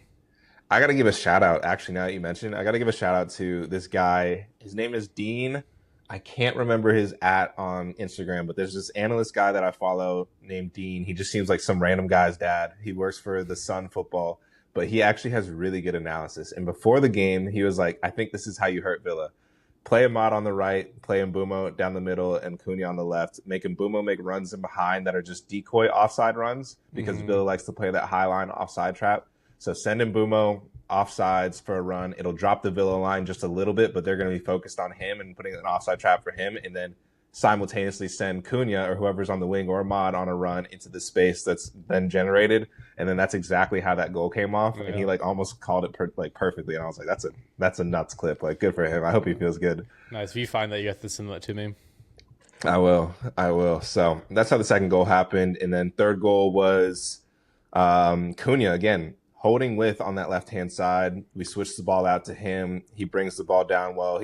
S1: I got to give a shout out. Actually, now that you mentioned, I got to give a shout out to this guy. His name is Dean. I can't remember his on Instagram, but there's this analyst guy that I follow named Dean. He just seems like some random guy's dad. He works for the Sun Football, but he actually has really good analysis. And before the game, he was like, I think this is how you hurt Villa. Play Ahmad on the right, play Mbumo down the middle, and Cunha on the left. Make Mbumo make runs in behind that are just decoy offside runs because Villa likes to play that high line offside trap. So send Mbumo offsides for a run. It'll drop the Villa line just a little bit, but they're going to be focused on him and putting an offside trap for him, and then simultaneously send Cunha or whoever's on the wing or Ahmad on a run into the space that's then generated. And then that's exactly how that goal came off. Yeah. And he like almost called it perfectly. And I was like, that's a nuts clip. Like, good for him. I hope he feels good.
S2: Nice. If you find that, you have to send that to me.
S1: I will. So that's how the second goal happened. And then third goal was Cunha again, holding width on that left-hand side. We switched the ball out to him. He brings the ball down well.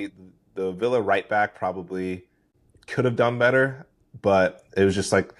S1: The Villa right back probably could have done better, but it was just like,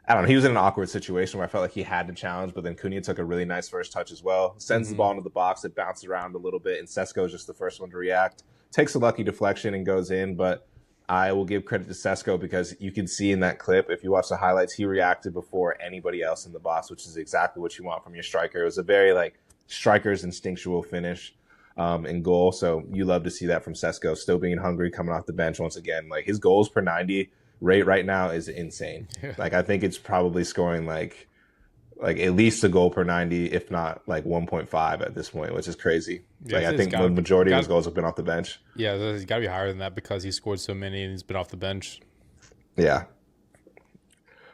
S1: I don't know. He was in an awkward situation where I felt like he had to challenge, but then Cunha took a really nice first touch as well. Sends the ball into the box. It bounced around a little bit, and Sesko is just the first one to react. Takes a lucky deflection and goes in, but I will give credit to Sesko because you can see in that clip, if you watch the highlights, he reacted before anybody else in the box, which is exactly what you want from your striker. It was a very like striker's instinctual finish in goal. So you love to see that from Sesko, still being hungry, coming off the bench once again. Like, his goals per 90 rate right now is insane. Like, I think it's probably scoring like at least a goal per 90, if not like 1.5 at this point, which is crazy. Yeah, like, I think the majority of his goals have been off the bench.
S2: Yeah, he's got to be higher than that because he scored so many and he's been off the bench.
S1: Yeah.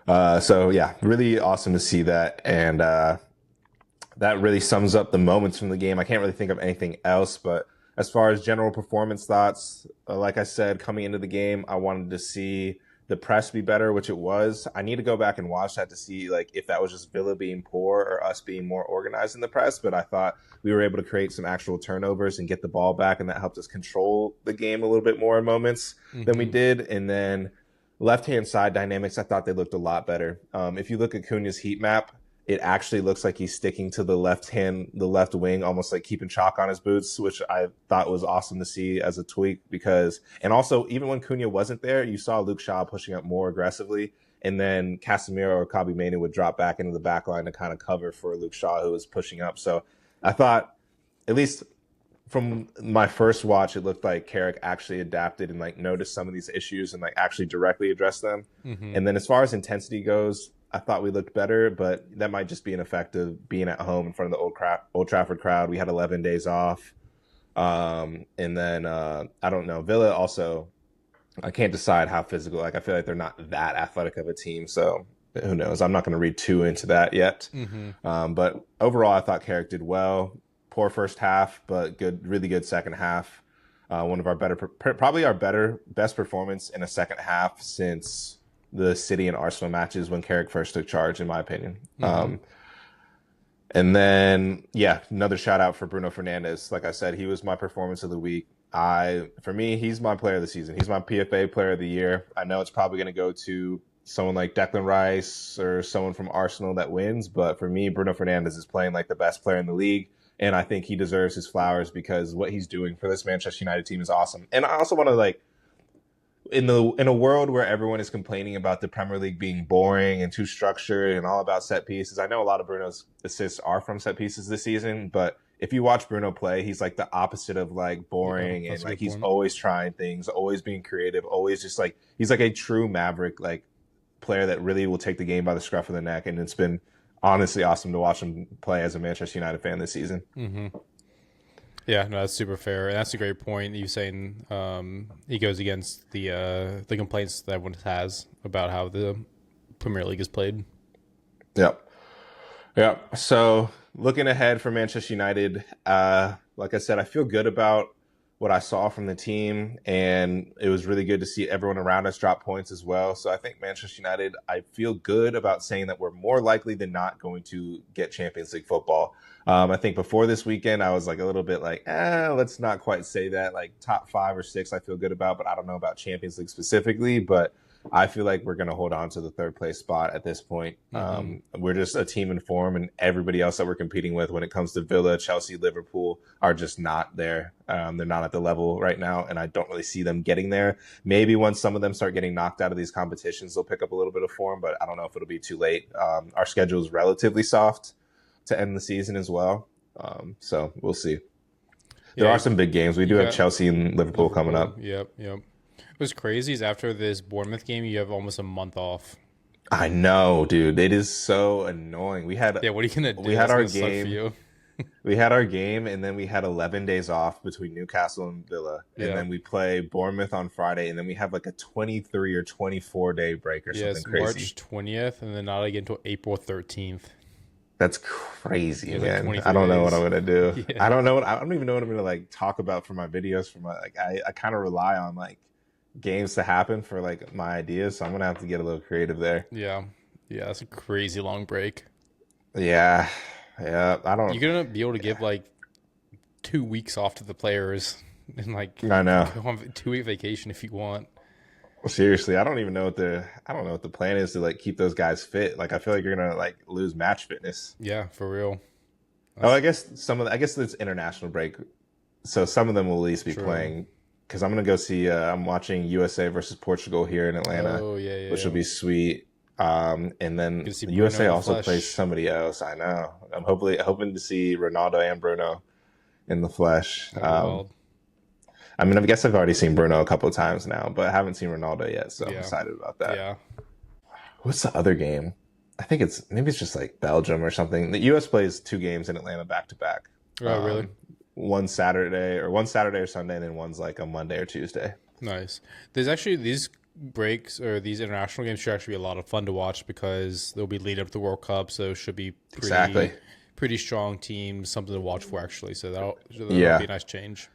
S1: So, yeah, really awesome to see that. And that really sums up the moments from the game. I can't really think of anything else, but as far as general performance thoughts, like I said, coming into the game, I wanted to see the press be better, which it was. I need to go back and watch that to see like if that was just Villa being poor or us being more organized in the press, but I thought we were able to create some actual turnovers and get the ball back, and that helped us control the game a little bit more in moments than we did. And then left-hand side dynamics, I thought they looked a lot better. If you look at Cunha's heat map, it actually looks like he's sticking to the left wing, almost like keeping chalk on his boots, which I thought was awesome to see as a tweak and also even when Cunha wasn't there, you saw Luke Shaw pushing up more aggressively, and then Casemiro or Kobbie Mainoo would drop back into the back line to kind of cover for Luke Shaw, who was pushing up. So I thought, at least from my first watch, it looked like Carrick actually adapted and like noticed some of these issues and like actually directly addressed them. And then as far as intensity goes, I thought we looked better, but that might just be an effect of being at home in front of the Old Trafford crowd. We had 11 days off. And then, I don't know. Villa also, I can't decide how physical. Like, I feel like they're not that athletic of a team. So who knows? I'm not going to read too into that yet. But overall, I thought Carrick did well. Poor first half, but good, really good second half. One of our probably our best performance in a second half since the City and Arsenal matches when Carrick first took charge, in my opinion. And then, yeah, another shout out for Bruno Fernandes. Like I said, he was my performance of the week. For me, he's my player of the season. He's my PFA player of the year. I know it's probably going to go to someone like Declan Rice or someone from Arsenal that wins, but for me, Bruno Fernandes is playing like the best player in the league. And I think he deserves his flowers because what he's doing for this Manchester United team is awesome. And I also want to in a world where everyone is complaining about the Premier League being boring and too structured and all about set pieces, I know a lot of Bruno's assists are from set pieces this season, but if you watch Bruno play, he's like the opposite of like boring, and like he's always trying things, always being creative, always just like he's like a true maverick like player that really will take the game by the scruff of the neck, and it's been honestly awesome to watch him play as a Manchester United fan this season.
S2: Yeah, no, that's super fair, and that's a great point. You saying he goes against the complaints that everyone has about how the Premier League is played. Yep.
S1: So looking ahead for Manchester United, like I said, I feel good about what I saw from the team, and it was really good to see everyone around us drop points as well. So I think Manchester United, I feel good about saying that we're more likely than not going to get Champions League football. I think before this weekend, I was like a little bit like, let's not quite say that. Like top 5 or 6, I feel good about, but I don't know about Champions League specifically. But I feel like we're going to hold on to the 3rd place spot at this point. We're just a team in form, and everybody else that we're competing with when it comes to Villa, Chelsea, Liverpool are just not there. They're not at the level right now, and I don't really see them getting there. Maybe once some of them start getting knocked out of these competitions, they'll pick up a little bit of form, but I don't know if it'll be too late. Our schedule is relatively soft to end the season as well. So we'll see. There are some big games. We do have Chelsea and Liverpool coming up.
S2: Yep. What's crazy is after this Bournemouth game, you have almost a month off.
S1: I know, dude. It is so annoying. What are you
S2: gonna do?
S1: We had our game. We had our game, and then we had 11 days off between Newcastle and Villa, and then we play Bournemouth on Friday, and then we have like a 23 or 24 day break or something crazy.
S2: March 20th, and then not again until April 13th.
S1: That's crazy, man. I don't know what I'm gonna do. Yeah. I don't even know what I'm gonna like talk about for my videos. I kind of rely on like games to happen for like my ideas, so I'm gonna have to get a little creative there.
S2: Yeah, that's a crazy long break.
S1: Yeah. You're
S2: gonna be able to give like 2 weeks off to the players and like
S1: I know
S2: go on a 2-week vacation if you want.
S1: Seriously, I don't know what the plan is to like keep those guys fit. Like I feel like you're gonna like lose match fitness.
S2: Yeah, for real.
S1: I guess it's international break, so some of them will at least be playing. Because I'm gonna go see. I'm watching USA versus Portugal here in Atlanta, which will be sweet. And then USA also plays somebody else. I know. I'm hoping to see Ronaldo and Bruno in the flesh. I mean, I guess I've already seen Bruno a couple of times now, but I haven't seen Ronaldo yet, so I'm excited about that.
S2: Yeah.
S1: What's the other game? I think it's just like Belgium or something. The US plays 2 games in Atlanta back to back.
S2: Oh, really?
S1: One Saturday or Sunday, and then one's like a Monday or Tuesday.
S2: Nice. There's actually these breaks or these international games should actually be a lot of fun to watch because they'll be leading up to the World Cup, so it should be pretty strong teams, something to watch for actually. So that'll be a nice change.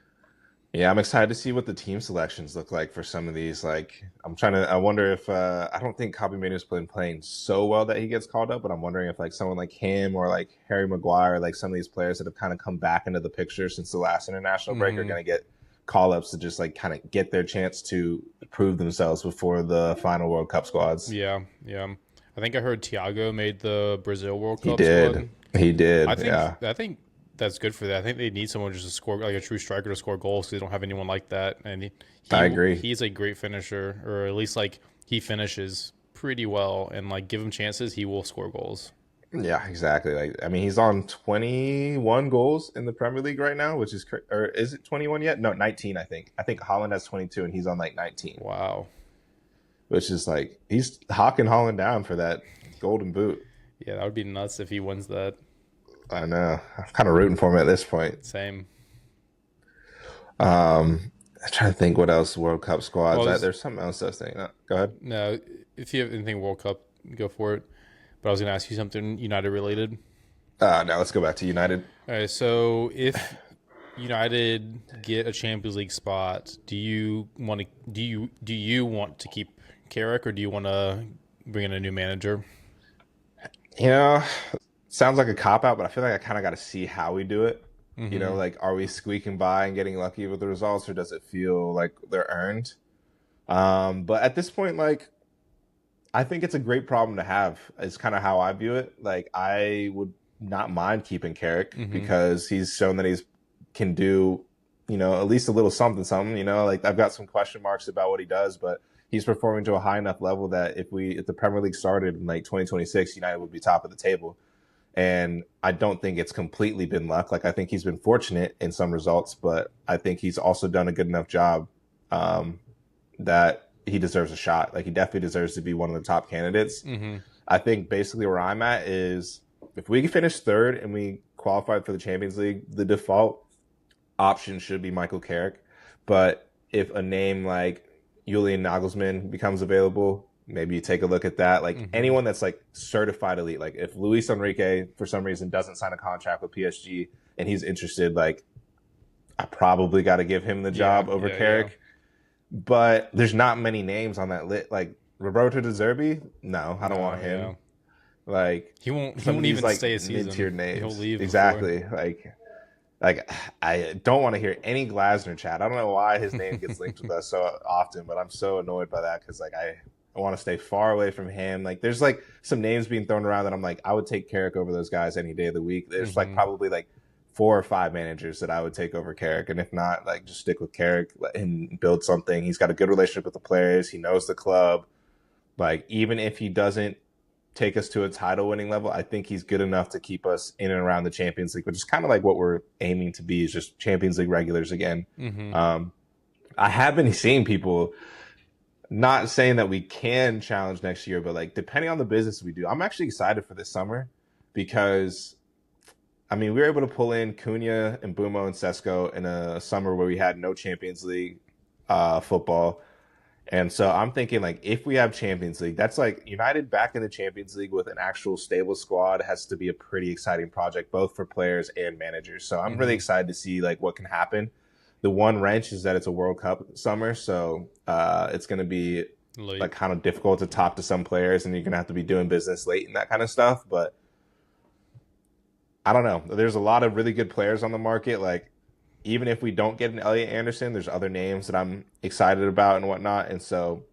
S1: Yeah, I'm excited to see what the team selections look like for some of these. Like, I wonder if, I don't think Kobbie Mainoo's been playing so well that he gets called up, but I'm wondering if like someone like him or like Harry Maguire, like some of these players that have kind of come back into the picture since the last international break are going to get call-ups to just like kind of get their chance to prove themselves before the final World Cup squads.
S2: Yeah. I think I heard Thiago made the Brazil World Cup
S1: squad. He did.
S2: I think that's good for that. I think they need someone just to score, like a true striker to score goals, because they don't have anyone like that. And
S1: I agree.
S2: He's a great finisher, or at least like he finishes pretty well. And like give him chances, he will score goals.
S1: Yeah, exactly. Like I mean, he's on 21 goals in the Premier League right now, which is or is it 21 yet? No, 19. I think Haaland has 22, and he's on like 19.
S2: Wow.
S1: Which is like he's hawking Haaland down for that golden boot.
S2: Yeah, that would be nuts if he wins that.
S1: I know. I'm kind of rooting for him at this point.
S2: Same.
S1: I'm trying to think what else World Cup squads. There's something else I was thinking. Go ahead.
S2: No, if you have anything World Cup, go for it. But I was going to ask you something United related.
S1: Now let's go back to United.
S2: All right. So if United get a Champions League spot, do you want to keep Carrick, or do you want to bring in a new manager?
S1: Sounds like a cop-out, but I feel like I kind of got to see how we do it. Like, are we squeaking by and getting lucky with the results, or does it feel like they're earned? But at this point, like, I think it's a great problem to have. It's kind of how I view it. Like, I would not mind keeping Carrick because he's shown that he can do, at least a little something. Like, I've got some question marks about what he does, but he's performing to a high enough level that if the Premier League started in like 2026, United would be top of the table. And I don't think it's completely been luck. Like, I think he's been fortunate in some results, but I think he's also done a good enough job that he deserves a shot. Like, he definitely deserves to be one of the top candidates. I think basically where I'm at is if we finish 3rd and we qualify for the Champions League, the default option should be Michael Carrick. But if a name like Julian Nagelsmann becomes available, maybe you take a look at that. Like anyone that's like certified elite, like if Luis Enrique for some reason doesn't sign a contract with PSG and he's interested, like I probably got to give him the job over Carrick. But there's not many names on that list. Like Roberto De Zerbi, no, I don't want him.
S2: Yeah.
S1: Like
S2: He won't
S1: these
S2: even
S1: like
S2: stay a season.
S1: mid-tier names.
S2: He'll leave
S1: exactly. Like I don't want to hear any Glasner chat. I don't know why his name gets linked with us so often, but I'm so annoyed by that because like I want to stay far away from him. Like there's like some names being thrown around that I'm like I would take Carrick over those guys any day of the week. There's like probably like 4 or 5 managers that I would take over Carrick, and if not, like just stick with Carrick, let him build something. He's got a good relationship with the players. He knows the club. Like even if he doesn't take us to a title winning level, I think he's good enough to keep us in and around the Champions League, which is kind of like what we're aiming to be, is just Champions League regulars again. I have been seeing people not saying that we can challenge next year, but like depending on the business we do, I'm actually excited for this summer because I mean, we were able to pull in Cunha and Bumo and Sesko in a summer where we had no Champions League football. And so I'm thinking, like, if we have Champions League, that's like United back in the Champions League with an actual stable squad has to be a pretty exciting project, both for players and managers. So I'm really excited to see, like, what can happen. The one wrench is that it's a World Cup summer, so it's going to be, like, kind of difficult to talk to some players, and you're going to have to be doing business late and that kind of stuff. But I don't know. There's a lot of really good players on the market, like, even if we don't get an Elliot Anderson, there's other names that I'm excited about and whatnot. And so,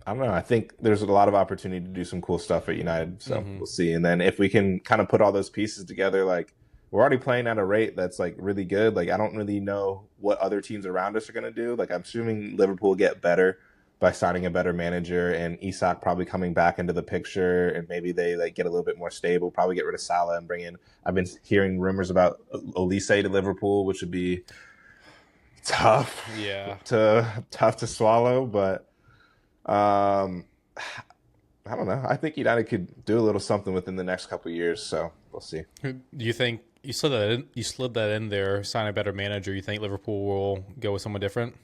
S1: I don't know. I think there's a lot of opportunity to do some cool stuff at United. So we'll see. And then if we can kind of put all those pieces together, like we're already playing at a rate that's like really good. Like I don't really know what other teams around us are going to do. Like I'm assuming Liverpool get better by signing a better manager and Isak probably coming back into the picture, and maybe they like get a little bit more stable, probably get rid of Salah and bring in, I've been hearing rumors about Olise to Liverpool, which would be tough to swallow, but I don't know. I think United could do a little something within the next couple of years, so we'll see.
S2: Do you think you slid that in there, sign a better manager, you think Liverpool will go with someone different?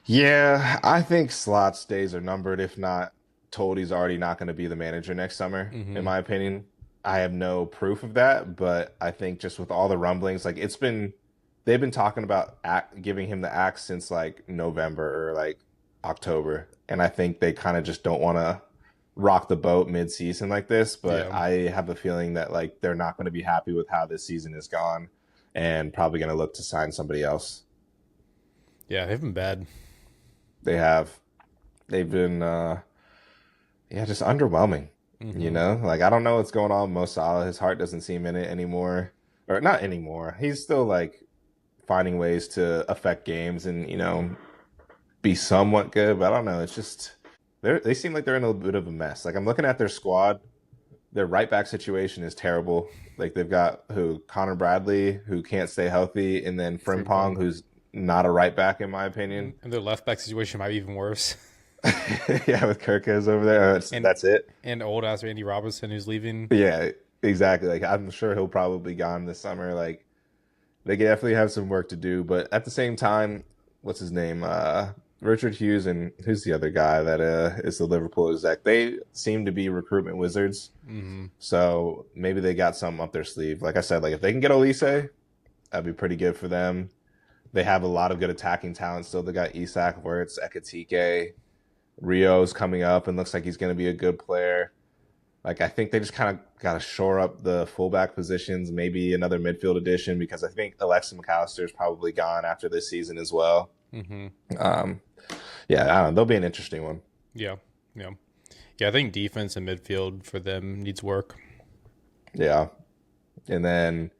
S1: Yeah, I think Slot's days are numbered. If not, Toldi's already not going to be the manager next summer, in my opinion. I have no proof of that, but I think just with all the rumblings, like they've been talking about giving him the axe since like November or like October, and I think they kind of just don't want to rock the boat mid-season like this. But I have a feeling that like they're not going to be happy with how this season has gone, and probably going to look to sign somebody else.
S2: Yeah, they've been bad.
S1: They have. They've been, just underwhelming. You know, like I don't know what's going on with Mo Salah. His heart doesn't seem in it anymore, or not anymore. He's still like finding ways to affect games and be somewhat good. But I don't know. It's just they seem like they're in a bit of a mess. Like I'm looking at their squad. Their right back situation is terrible. Like they've got Connor Bradley, who can't stay healthy, and then Frimpong, who's not a right back in my opinion.
S2: And their left back situation might be even worse.
S1: Yeah, with Kirkes over there. That's it.
S2: And old ass Randy Robinson who's leaving.
S1: Yeah, exactly. Like I'm sure he'll probably be gone this summer. Like they definitely have some work to do. But at the same time, what's his name? Richard Hughes, and who's the other guy that is the Liverpool exec? They seem to be recruitment wizards. So maybe they got something up their sleeve. Like I said, like if they can get Olise, that'd be pretty good for them. They have a lot of good attacking talent still. They got Isak, Wirtz, Ekitike, Rio's coming up and looks like he's going to be a good player. Like I think they just kind of got to shore up the fullback positions, maybe another midfield addition, because I think Alexis McAllister is probably gone after this season as well. I don't know. They'll be an interesting one.
S2: Yeah. I think defense and midfield for them needs work.
S1: Yeah, and then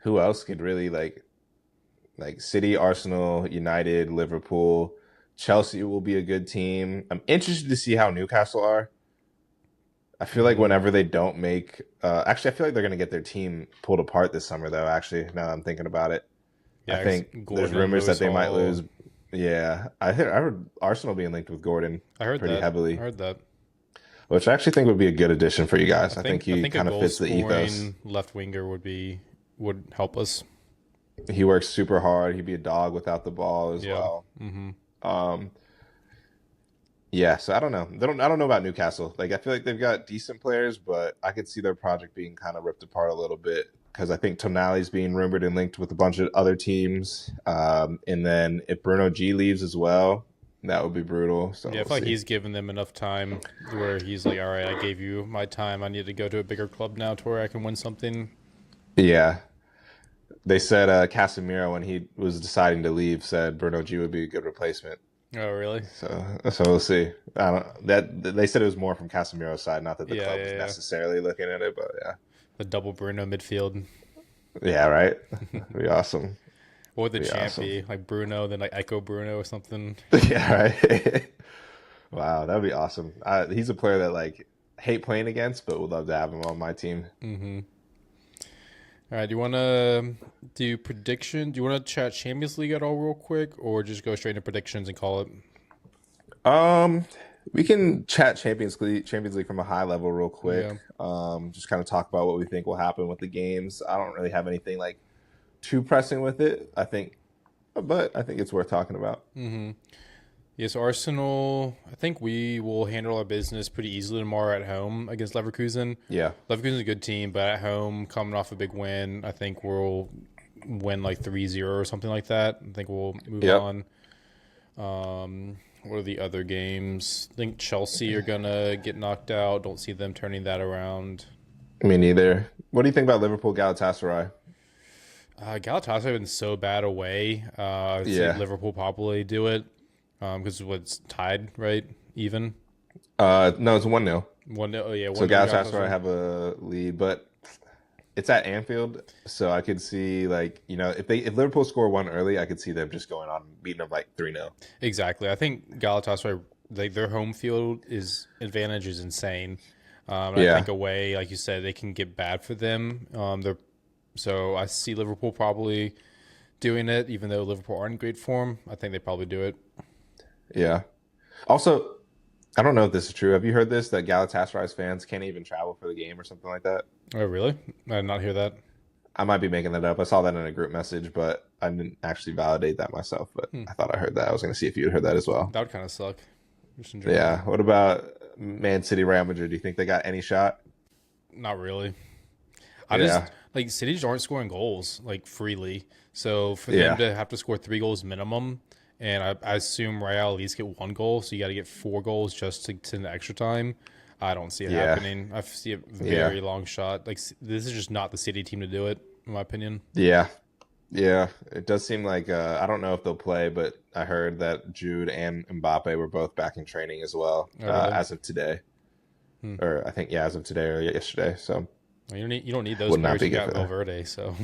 S1: who else could really like City, Arsenal, United, Liverpool, Chelsea will be a good team. I'm interested to see how Newcastle are. I feel like whenever they don't make actually, I feel like they're going to get their team pulled apart this summer, though, actually, now that I'm thinking about it. Yeah, I think there's rumors that they might lose. Yeah, I heard Arsenal being linked with Gordon pretty heavily.
S2: I heard that.
S1: Which I actually think would be a good addition for you guys. I think he kind of fits the ethos.
S2: Left winger would help us.
S1: He works super hard. He'd be a dog without the ball as well. So I don't know. I don't know about Newcastle. Like I feel like they've got decent players, but I could see their project being kind of ripped apart a little bit because I think Tonali's being rumored and linked with a bunch of other teams. And then if Bruno G leaves as well, that would be brutal. So
S2: Yeah, I feel like he's given them enough time where he's like, all right, I gave you my time. I need to go to a bigger club now to where I can win something.
S1: Yeah. They said Casemiro, when he was deciding to leave, said Bruno G would be a good replacement.
S2: Oh, really?
S1: So we'll see. I don't, that they said it was more from Casemiro's side, not that the club was necessarily looking at it, but yeah.
S2: The double Bruno midfield.
S1: Yeah, right? That'd be awesome.
S2: What would the champ be? Like Bruno, then like Echo Bruno or something?
S1: Yeah, right? Wow, that'd be awesome. He's a player that like hate playing against, but would love to have him on my team.
S2: Mm-hmm. All right, do you want to do prediction? Do you want to chat Champions League at all real quick, or just go straight into predictions and call it?
S1: We can chat Champions League from a high level real quick. Yeah. Just kind of talk about what we think will happen with the games. I don't really have anything like too pressing with it, but I think it's worth talking about.
S2: Mm-hmm. Yes, Arsenal, I think we will handle our business pretty easily tomorrow at home against Leverkusen.
S1: Yeah.
S2: Leverkusen's a good team, but at home, coming off a big win, I think we'll win like 3-0 or something like that. I think we'll move on. What are the other games? I think Chelsea are going to get knocked out. Don't see them turning that around.
S1: Me neither. What do you think about Liverpool Galatasaray?
S2: Galatasaray has been so bad away. I think Liverpool probably do it. Because it's tied, right? Even?
S1: No, it's 1-0.
S2: 1-0, oh yeah.
S1: So Galatasaray have a lead, but it's at Anfield, so I could see like, if Liverpool score one early, I could see them just going on beating them like 3-0.
S2: Exactly. I think Galatasaray, their home field advantage is insane. I think away, like you said, they can get bad for them. So I see Liverpool probably doing it, even though Liverpool aren't in great form. I think they probably do it.
S1: Yeah. Also, I don't know if this is true. Have you heard this, that Galatasaray's fans can't even travel for the game or something like that?
S2: Oh, really? I did not hear that.
S1: I might be making that up. I saw that in a group message, but I didn't actually validate that myself. But I thought I heard that. I was going to see if you had heard that as well.
S2: That would kind of suck.
S1: Yeah. What about Man City, Real Madrid? Do you think they got any shot?
S2: Not really. City just aren't scoring goals like freely. So for them to have to score 3 goals minimum, and I assume Real at least get 1 goal, so you got to get 4 goals just to the extra time. I don't see it happening. I see a very long shot. Like, this is just not the City team to do it, in my opinion.
S1: Yeah. Yeah. It does seem like, I don't know if they'll play, but I heard that Jude and Mbappe were both back in training as well, as of today. Or I think, as of today or yesterday. So
S2: well, you don't need those players. You got Valverde, so.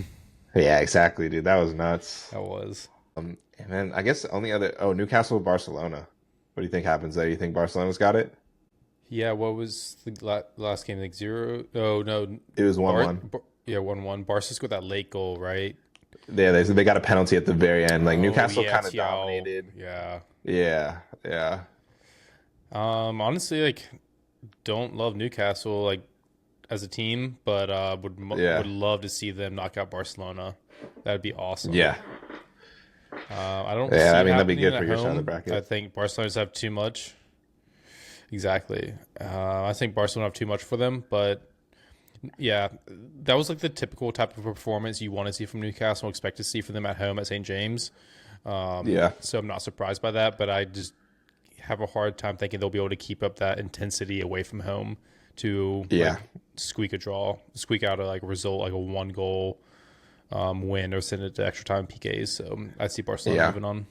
S1: Yeah, exactly, dude. That was nuts.
S2: That was.
S1: And then I guess the only other... Oh, Newcastle, Barcelona. What do you think happens there? You think Barcelona's got it?
S2: Yeah, what was the last game? Like 0? Oh, no.
S1: It was 1-1.
S2: 1-1. Barca scored that late goal, right?
S1: Yeah, they got a penalty at the very end. Like, Newcastle kind of dominated.
S2: Yeah.
S1: Yeah.
S2: Honestly, like, don't love Newcastle, like, as a team, but would love to see them knock out Barcelona. That'd be awesome.
S1: Yeah.
S2: I don't.
S1: Yeah, I mean that'd be good for your side of the bracket.
S2: I think Barcelona's have too much. Exactly. I think Barcelona have too much for them, but yeah, that was like the typical type of performance you want to see from Newcastle, expect to see for them at home at St. James. So I'm not surprised by that, but I just have a hard time thinking they'll be able to keep up that intensity away from home to squeak out a like result, like a 1-goal win or send it to extra time PKs. So I see Barcelona moving on.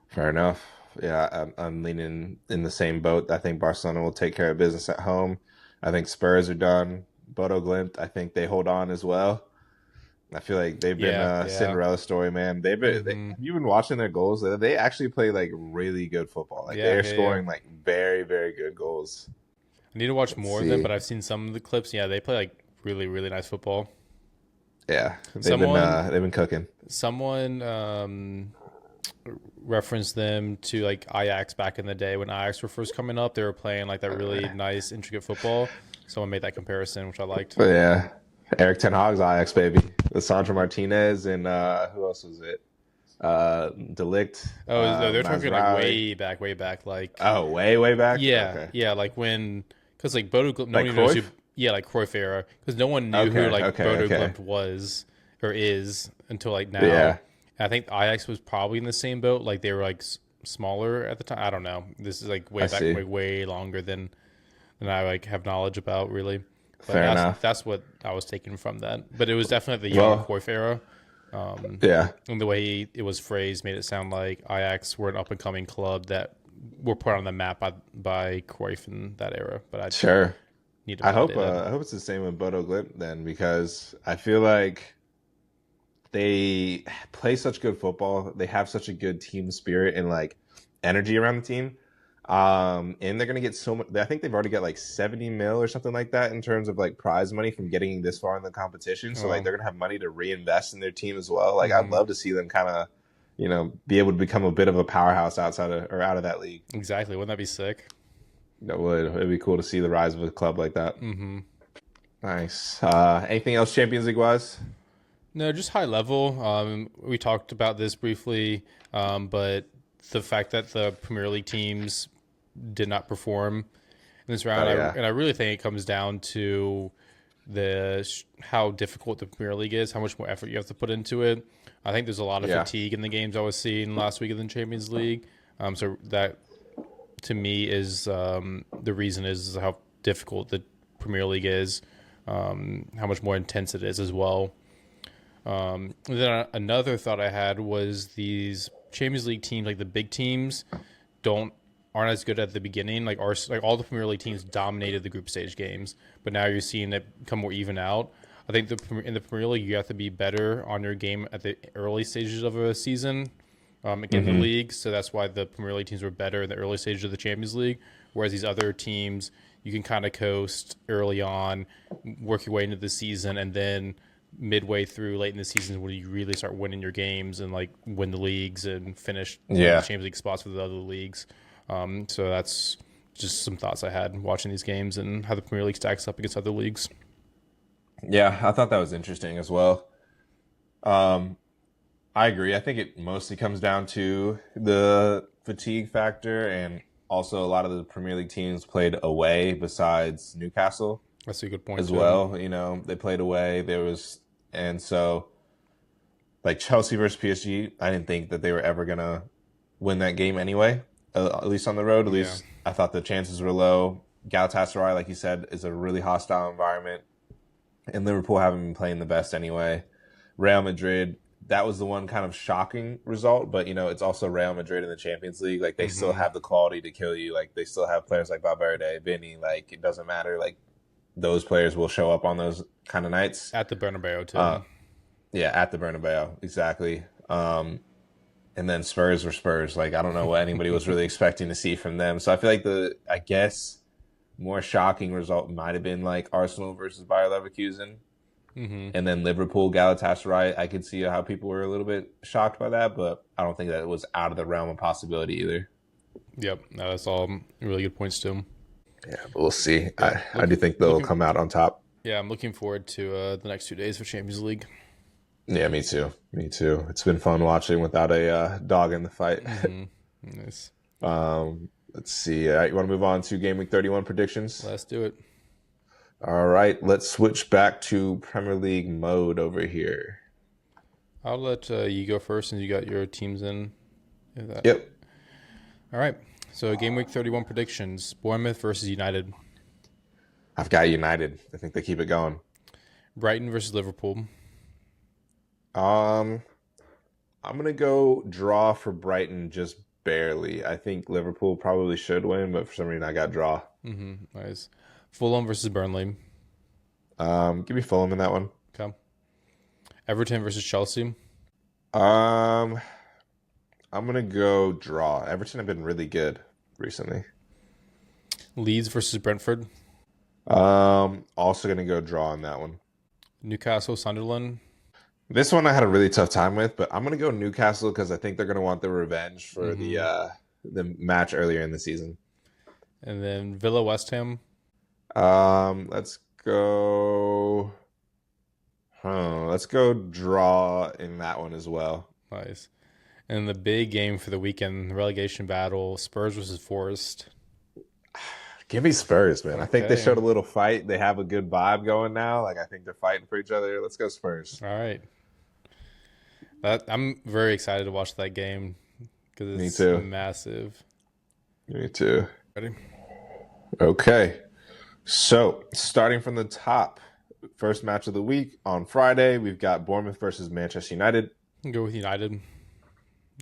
S1: Fair enough. Yeah, I'm leaning in the same boat. I think Barcelona will take care of business at home. I think Spurs are done. Bodo Glimt, I think they hold on as well. I feel like they've been a Cinderella story, man. Have you been watching their goals? They actually play like really good football. Like they're scoring like very, very good goals.
S2: I need to watch more of them, but I've seen some of the clips. Yeah, they play like really, really nice football.
S1: Yeah, they've been cooking.
S2: Someone referenced them to like Ajax back in the day when Ajax were first coming up. They were playing like that really nice, intricate football. Someone made that comparison, which I liked.
S1: But yeah, Eric Ten Hag's Ajax, baby. With Sandro Martinez and who else was it? Delict.
S2: Oh, they're talking like way back. Like
S1: way back.
S2: Yeah,
S1: okay.
S2: yeah, like when because like Bodo Glimt,
S1: like Cruyff?
S2: Yeah, like Cruyff era, because no one knew who like Bodo Glimt was or is until like now.
S1: Yeah.
S2: And I think Ajax was probably in the same boat. Like they were like smaller at the time. I don't know. This is like way back, way longer than I like have knowledge about really. But
S1: Fair enough.
S2: That's what I was taking from that. But it was definitely the young Cruyff era.
S1: Yeah.
S2: And the way it was phrased made it sound like Ajax were an up and coming club that were put on the map by Cruyff in that era. But
S1: I hope it's the same with Bodo Glimt then, because I feel like they play such good football. They have such a good team spirit and like energy around the team. And they're going to get so much. I think they've already got like 70 mil or something like that in terms of like prize money from getting this far in the competition. So like they're going to have money to reinvest in their team as well. Like I'd love to see them kind of, be able to become a bit of a powerhouse out of that league.
S2: Exactly. Wouldn't that be sick?
S1: That would. It'd be cool to see the rise of a club like that.
S2: Mm-hmm.
S1: Nice. Anything else Champions League wise?
S2: No, just high level. We talked about this briefly, but the fact that the Premier League teams did not perform in this round, and I really think it comes down to how difficult the Premier League is, how much more effort you have to put into it. I think there's a lot of fatigue in the games I was seeing last week in the Champions League. So that, to me, is the reason is how difficult the Premier League is, how much more intense it is as well. Then another thought I had was these Champions League teams, like the big teams, aren't as good at the beginning. Like all the Premier League teams dominated the group stage games, but now you're seeing it become more even out. I think in the Premier League, you have to be better on your game at the early stages of a season, in the league. So that's why the Premier League teams were better in the early stages of the Champions League, whereas these other teams, you can kind of coast early on, work your way into the season, and then midway through late in the season when you really start winning your games and like win the leagues and finish the Champions League spots with the other leagues. So that's just some thoughts I had watching these games and how the Premier League stacks up against other leagues.
S1: Yeah, I thought that was interesting as well. I agree. I think it mostly comes down to the fatigue factor, and also a lot of the Premier League teams played away besides Newcastle.
S2: That's a good point
S1: as well. They played away. And so like Chelsea versus PSG, I didn't think that they were ever going to win that game anyway, at least on the road. At least I thought the chances were low. Galatasaray, like you said, is a really hostile environment. And Liverpool haven't been playing the best anyway. Real Madrid, that was the one kind of shocking result, but it's also Real Madrid in the Champions League. Like they still have the quality to kill you. Like they still have players like Valverde, Vinny. Like it doesn't matter. Like those players will show up on those kind of nights
S2: at the Bernabeu too.
S1: At the Bernabeu, exactly. And then Spurs were Spurs. Like I don't know what anybody was really expecting to see from them. So I feel like more shocking result might have been like Arsenal versus Bayer Leverkusen. And then Liverpool, Galatasaray. I could see how people were a little bit shocked by that, but I don't think that it was out of the realm of possibility either.
S2: Yep, that's all really good points to him.
S1: Yeah, but we'll see. Yeah, I do think they'll come out on top.
S2: Yeah, I'm looking forward to the next 2 days for Champions League.
S1: Yeah, me too. It's been fun watching without a dog in the fight.
S2: Nice.
S1: Let's see. You want to move on to Game Week 31 predictions?
S2: Let's do it.
S1: All right, let's switch back to Premier League mode over here.
S2: I'll let you go first since you got your teams in.
S1: Yep.
S2: All right. So Game Week 31 predictions. Bournemouth versus United.
S1: I've got United. I think they keep it going.
S2: Brighton versus Liverpool.
S1: I'm going to go draw for Brighton just barely. I think Liverpool probably should win, but for some reason I got draw.
S2: Nice. Fulham versus Burnley.
S1: Give me Fulham in that one.
S2: Okay. Everton versus Chelsea.
S1: I'm going to go draw. Everton have been really good recently.
S2: Leeds versus Brentford.
S1: Also going to go draw on that one.
S2: Newcastle, Sunderland.
S1: This one I had a really tough time with, but I'm going to go Newcastle because I think they're going to want the revenge for the match earlier in the season.
S2: And then Villa, West Ham.
S1: Let's go draw in that one as well.
S2: Nice. And the big game for the weekend, the relegation battle, Spurs versus Forest.
S1: Give me Spurs, man. I think they
S2: Okay.
S1: showed a little fight. They have a good vibe going now. Like I think they're fighting for each other. Let's go Spurs.
S2: All right. I'm very excited to watch that game because
S1: Me
S2: it's
S1: too.
S2: massive.
S1: Me too.
S2: Ready?
S1: Okay. So starting from the top, first match of the week on Friday, we've got Bournemouth versus Manchester United.
S2: Go with United.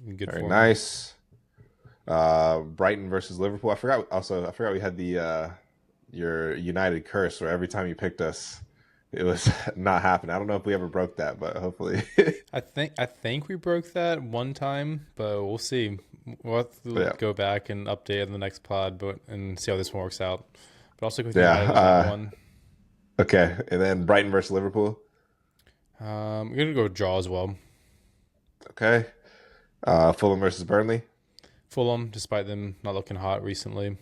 S2: Good
S1: Very
S2: form.
S1: nice. Brighton versus Liverpool. I forgot we had the your United curse where every time you picked us, it was not happening. I don't know if we ever broke that, but hopefully.
S2: I think we broke that one time, but we'll see. We'll have to go back and update in the next pod, and see how this one works out. But also go with United on that one.
S1: Okay, and then Brighton versus Liverpool.
S2: I'm gonna go draw as well.
S1: Okay. Fulham versus Burnley.
S2: Fulham, despite them not looking hot recently.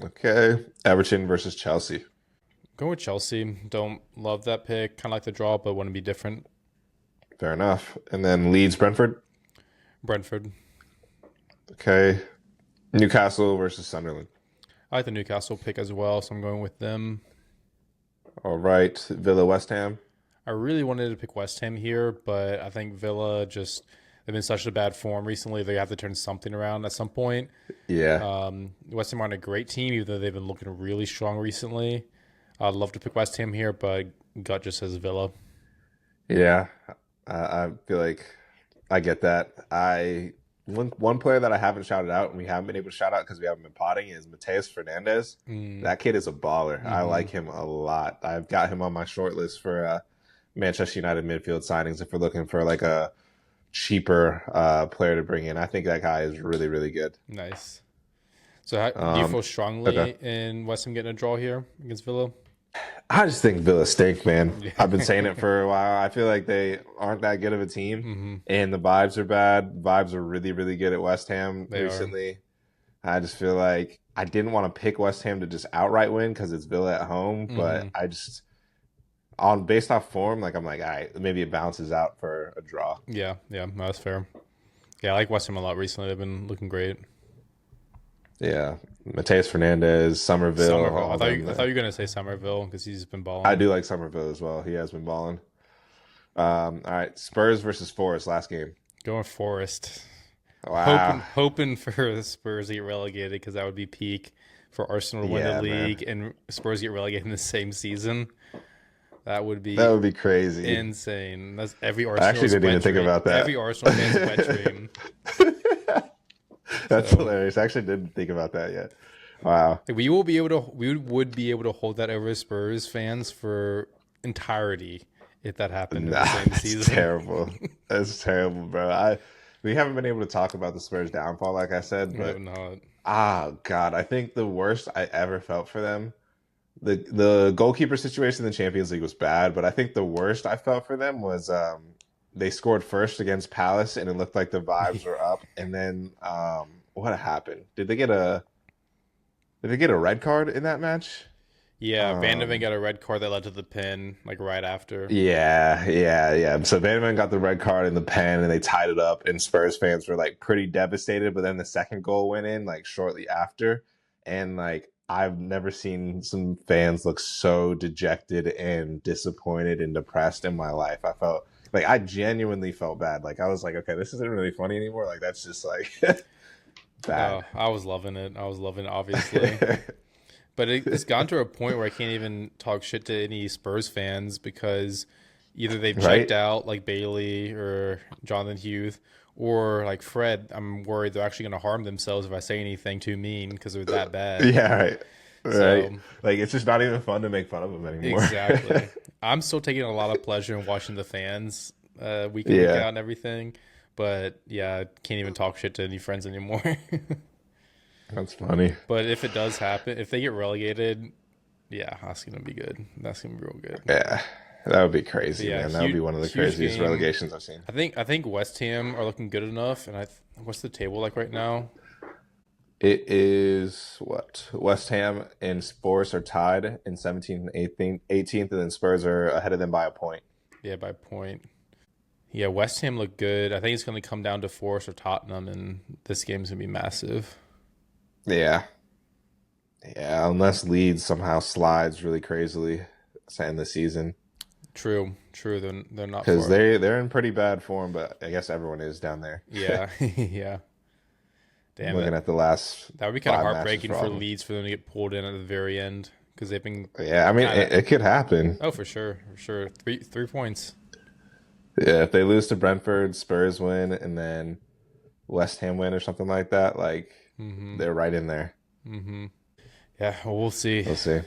S1: Okay. Everton versus Chelsea.
S2: Go with Chelsea. Don't love that pick. Kind of like the draw, but want to be different.
S1: Fair enough. And then Leeds Brentford.
S2: Brentford.
S1: Okay. Newcastle versus Sunderland.
S2: I like the Newcastle pick as well, so I'm going with them.
S1: All right. Villa West Ham.
S2: I really wanted to pick West Ham here, but I think Villa just they've been such a bad form recently. They have to turn something around at some point.
S1: Yeah.
S2: West Ham aren't a great team, even though they've been looking really strong recently. I'd love to pick West Ham here, but gut just says Villa.
S1: Yeah. I feel like I get that. One player that I haven't shouted out and we haven't been able to shout out because we haven't been potting is Mateus Fernandez. That kid is a baller. I like him a lot. I've got him on my short list for Manchester United midfield signings if we're looking for like a cheaper player to bring in. I think that guy is really, really good.
S2: Nice. So do you feel strongly in West Ham getting a draw here against Villa?
S1: I just think Villa stink, man. Yeah. I've been saying it for a while. I feel like they aren't that good of a team, and the vibes are bad. Vibes are really, really good at West Ham recently. I just feel like I didn't want to pick West Ham to just outright win because it's Villa at home, but I just based off form, like I'm like, all right, maybe it bounces out for a draw.
S2: Yeah, no, that's fair. Yeah, I like West Ham a lot recently. They've been looking great.
S1: Yeah, Mateus Fernandez, Somerville.
S2: I thought you were going to say Somerville because he's been balling.
S1: I do like Somerville as well. He has been balling. All right, Spurs versus Forest, last game.
S2: Going Forest.
S1: Wow.
S2: Hoping for the Spurs to get relegated because that would be peak for Arsenal to win the league and Spurs get relegated in the same season. That would be
S1: crazy.
S2: Insane. That's every Arsenal.
S1: I actually didn't even think about that.
S2: Every Arsenal fan's wet dream.
S1: That's hilarious. I actually didn't think about that yet. Wow.
S2: We would be able to hold that over Spurs fans for entirety if that happened in the same season.
S1: That's terrible. That's terrible, bro. We haven't been able to talk about the Spurs downfall, like I said, but God, I think the worst I ever felt for them. The goalkeeper situation in the Champions League was bad, but I think the worst I felt for them was they scored first against Palace, and it looked like the vibes were up. And then what happened? Did they get a red card in that match?
S2: Yeah, Van de Ven got a red card that led to the pen, like right after.
S1: Yeah. So Van de Ven got the red card in the pen, and they tied it up, and Spurs fans were like pretty devastated. But then the second goal went in like shortly after, and like I've never seen some fans look so dejected and disappointed and depressed in my life. I felt like I genuinely felt bad. Like I was like, okay, this isn't really funny anymore. Like that's just like bad.
S2: I was loving it. Obviously. But it's gotten to a point where I can't even talk shit to any Spurs fans because either they've checked out like Bailey or Jonathan Hughes or like Fred. I'm worried they're actually going to harm themselves if I say anything too mean because they're that bad.
S1: Yeah, right. So, like it's just not even fun to make fun of them anymore.
S2: Exactly. I'm still taking a lot of pleasure in watching the fans week in, week out and everything. But yeah, I can't even talk shit to any friends anymore.
S1: That's funny.
S2: But if it does happen, if they get relegated, yeah, that's going to be good. That's going to be real good.
S1: Yeah, that would be crazy, man. That would be one of the craziest relegations I've seen.
S2: I think West Ham are looking good enough. And what's the table like right now?
S1: It is what? West Ham and Spurs are tied in 17th and 18th, and then Spurs are ahead of them by a point.
S2: Yeah, by a point. Yeah, West Ham look good. I think it's going to come down to Forest or Tottenham, and this game's going to be massive.
S1: Yeah. Yeah, unless Leeds somehow slides really crazily to end the season.
S2: True. They're not
S1: Because
S2: far.
S1: they're in pretty bad form, but I guess everyone is down there.
S2: Yeah, yeah.
S1: I'm
S2: Damn
S1: looking
S2: it.
S1: at the last
S2: That would be kind of
S1: 5 matches
S2: heartbreaking
S1: for all
S2: for
S1: of them.
S2: Leeds for them to get pulled in at the very end because they've been
S1: Yeah, I mean,
S2: kind of.
S1: it could happen.
S2: Oh, for sure. Three points.
S1: Yeah, if they lose to Brentford, Spurs win, and then West Ham win or something like that, like
S2: Mm-hmm.
S1: they're right in there.
S2: Mm-hmm. Yeah, well, we'll see.
S1: We'll see.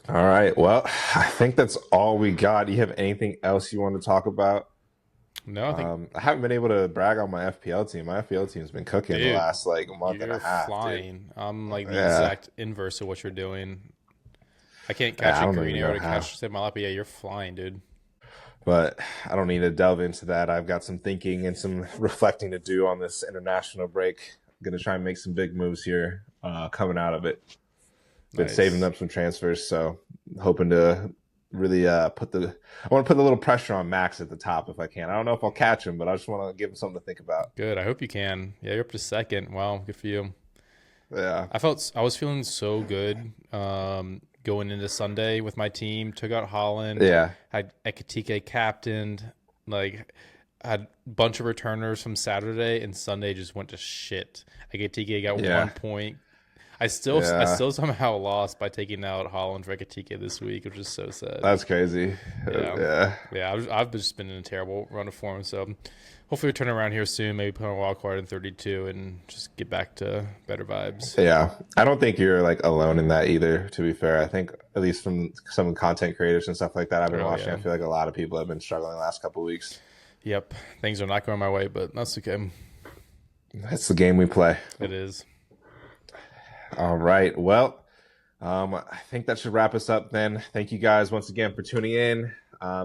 S1: All right. Well, I think that's all we got. Do you have anything else you want to talk about?
S2: No, I think,
S1: I haven't been able to brag on my FPL team. My FPL team's been cooking the
S2: dude,
S1: last like month and a
S2: you're
S1: half, dude.
S2: flying. I'm like the
S1: Yeah.
S2: exact inverse of what you're doing. I can't
S1: Yeah,
S2: catch
S1: I
S2: a
S1: don't
S2: green
S1: even
S2: arrow
S1: know
S2: to
S1: how.
S2: catch save my lap. But yeah, you're flying, dude.
S1: But I don't need to delve into that. I've got some thinking and some reflecting to do on this international break. I'm gonna try and make some big moves here coming out of it. Been saving
S2: Nice.
S1: up some transfers, so hoping to really I want to put a little pressure on Max at the top if I can. I don't know if I'll catch him, but I just want to give him something to think about.
S2: Good. I hope you can. Yeah, you're up to second. Wow, good for you.
S1: Yeah,
S2: I was feeling so good going into Sunday with my team. Took out Holland.
S1: yeah,
S2: Had Ekatike captained. Like had a bunch of returners from Saturday, and Sunday just went to shit. Ekatike got
S1: yeah,
S2: 1 point. I
S1: yeah.
S2: still somehow lost by taking out Holland for Ekatike this week, which is so sad.
S1: That's crazy.
S2: Yeah,
S1: Yeah,
S2: yeah. I've just been in a terrible run of form, so hopefully we turn around here soon. Maybe put on a wild card in 32 and just get back to better vibes.
S1: yeah. I don't think you're like alone in that either. To be fair, I think at least from some content creators and stuff like that I've been
S2: Oh
S1: watching, I
S2: yeah.
S1: feel like a lot of people have been struggling the last couple of weeks.
S2: Yep. Things are not going my way, but that's okay.
S1: That's the game we play.
S2: It is.
S1: All right. Well, I think that should wrap us up then. Thank you guys once again for tuning in.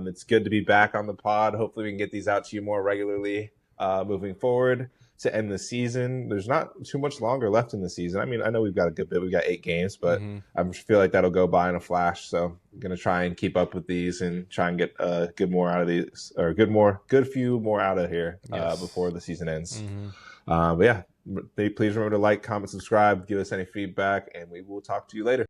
S1: It's good to be back on the pod. Hopefully, we can get these out to you more regularly moving forward to end the season. There's not too much longer left in the season. I mean, I know we've got a good bit. We've got 8 games, but I feel like that'll go by in a flash. So I'm going to try and keep up with these and try and get a good more out of these, or good few more out of here
S2: Yes.
S1: before the season ends. But yeah, please remember to like, comment, subscribe, give us any feedback, and we will talk to you later.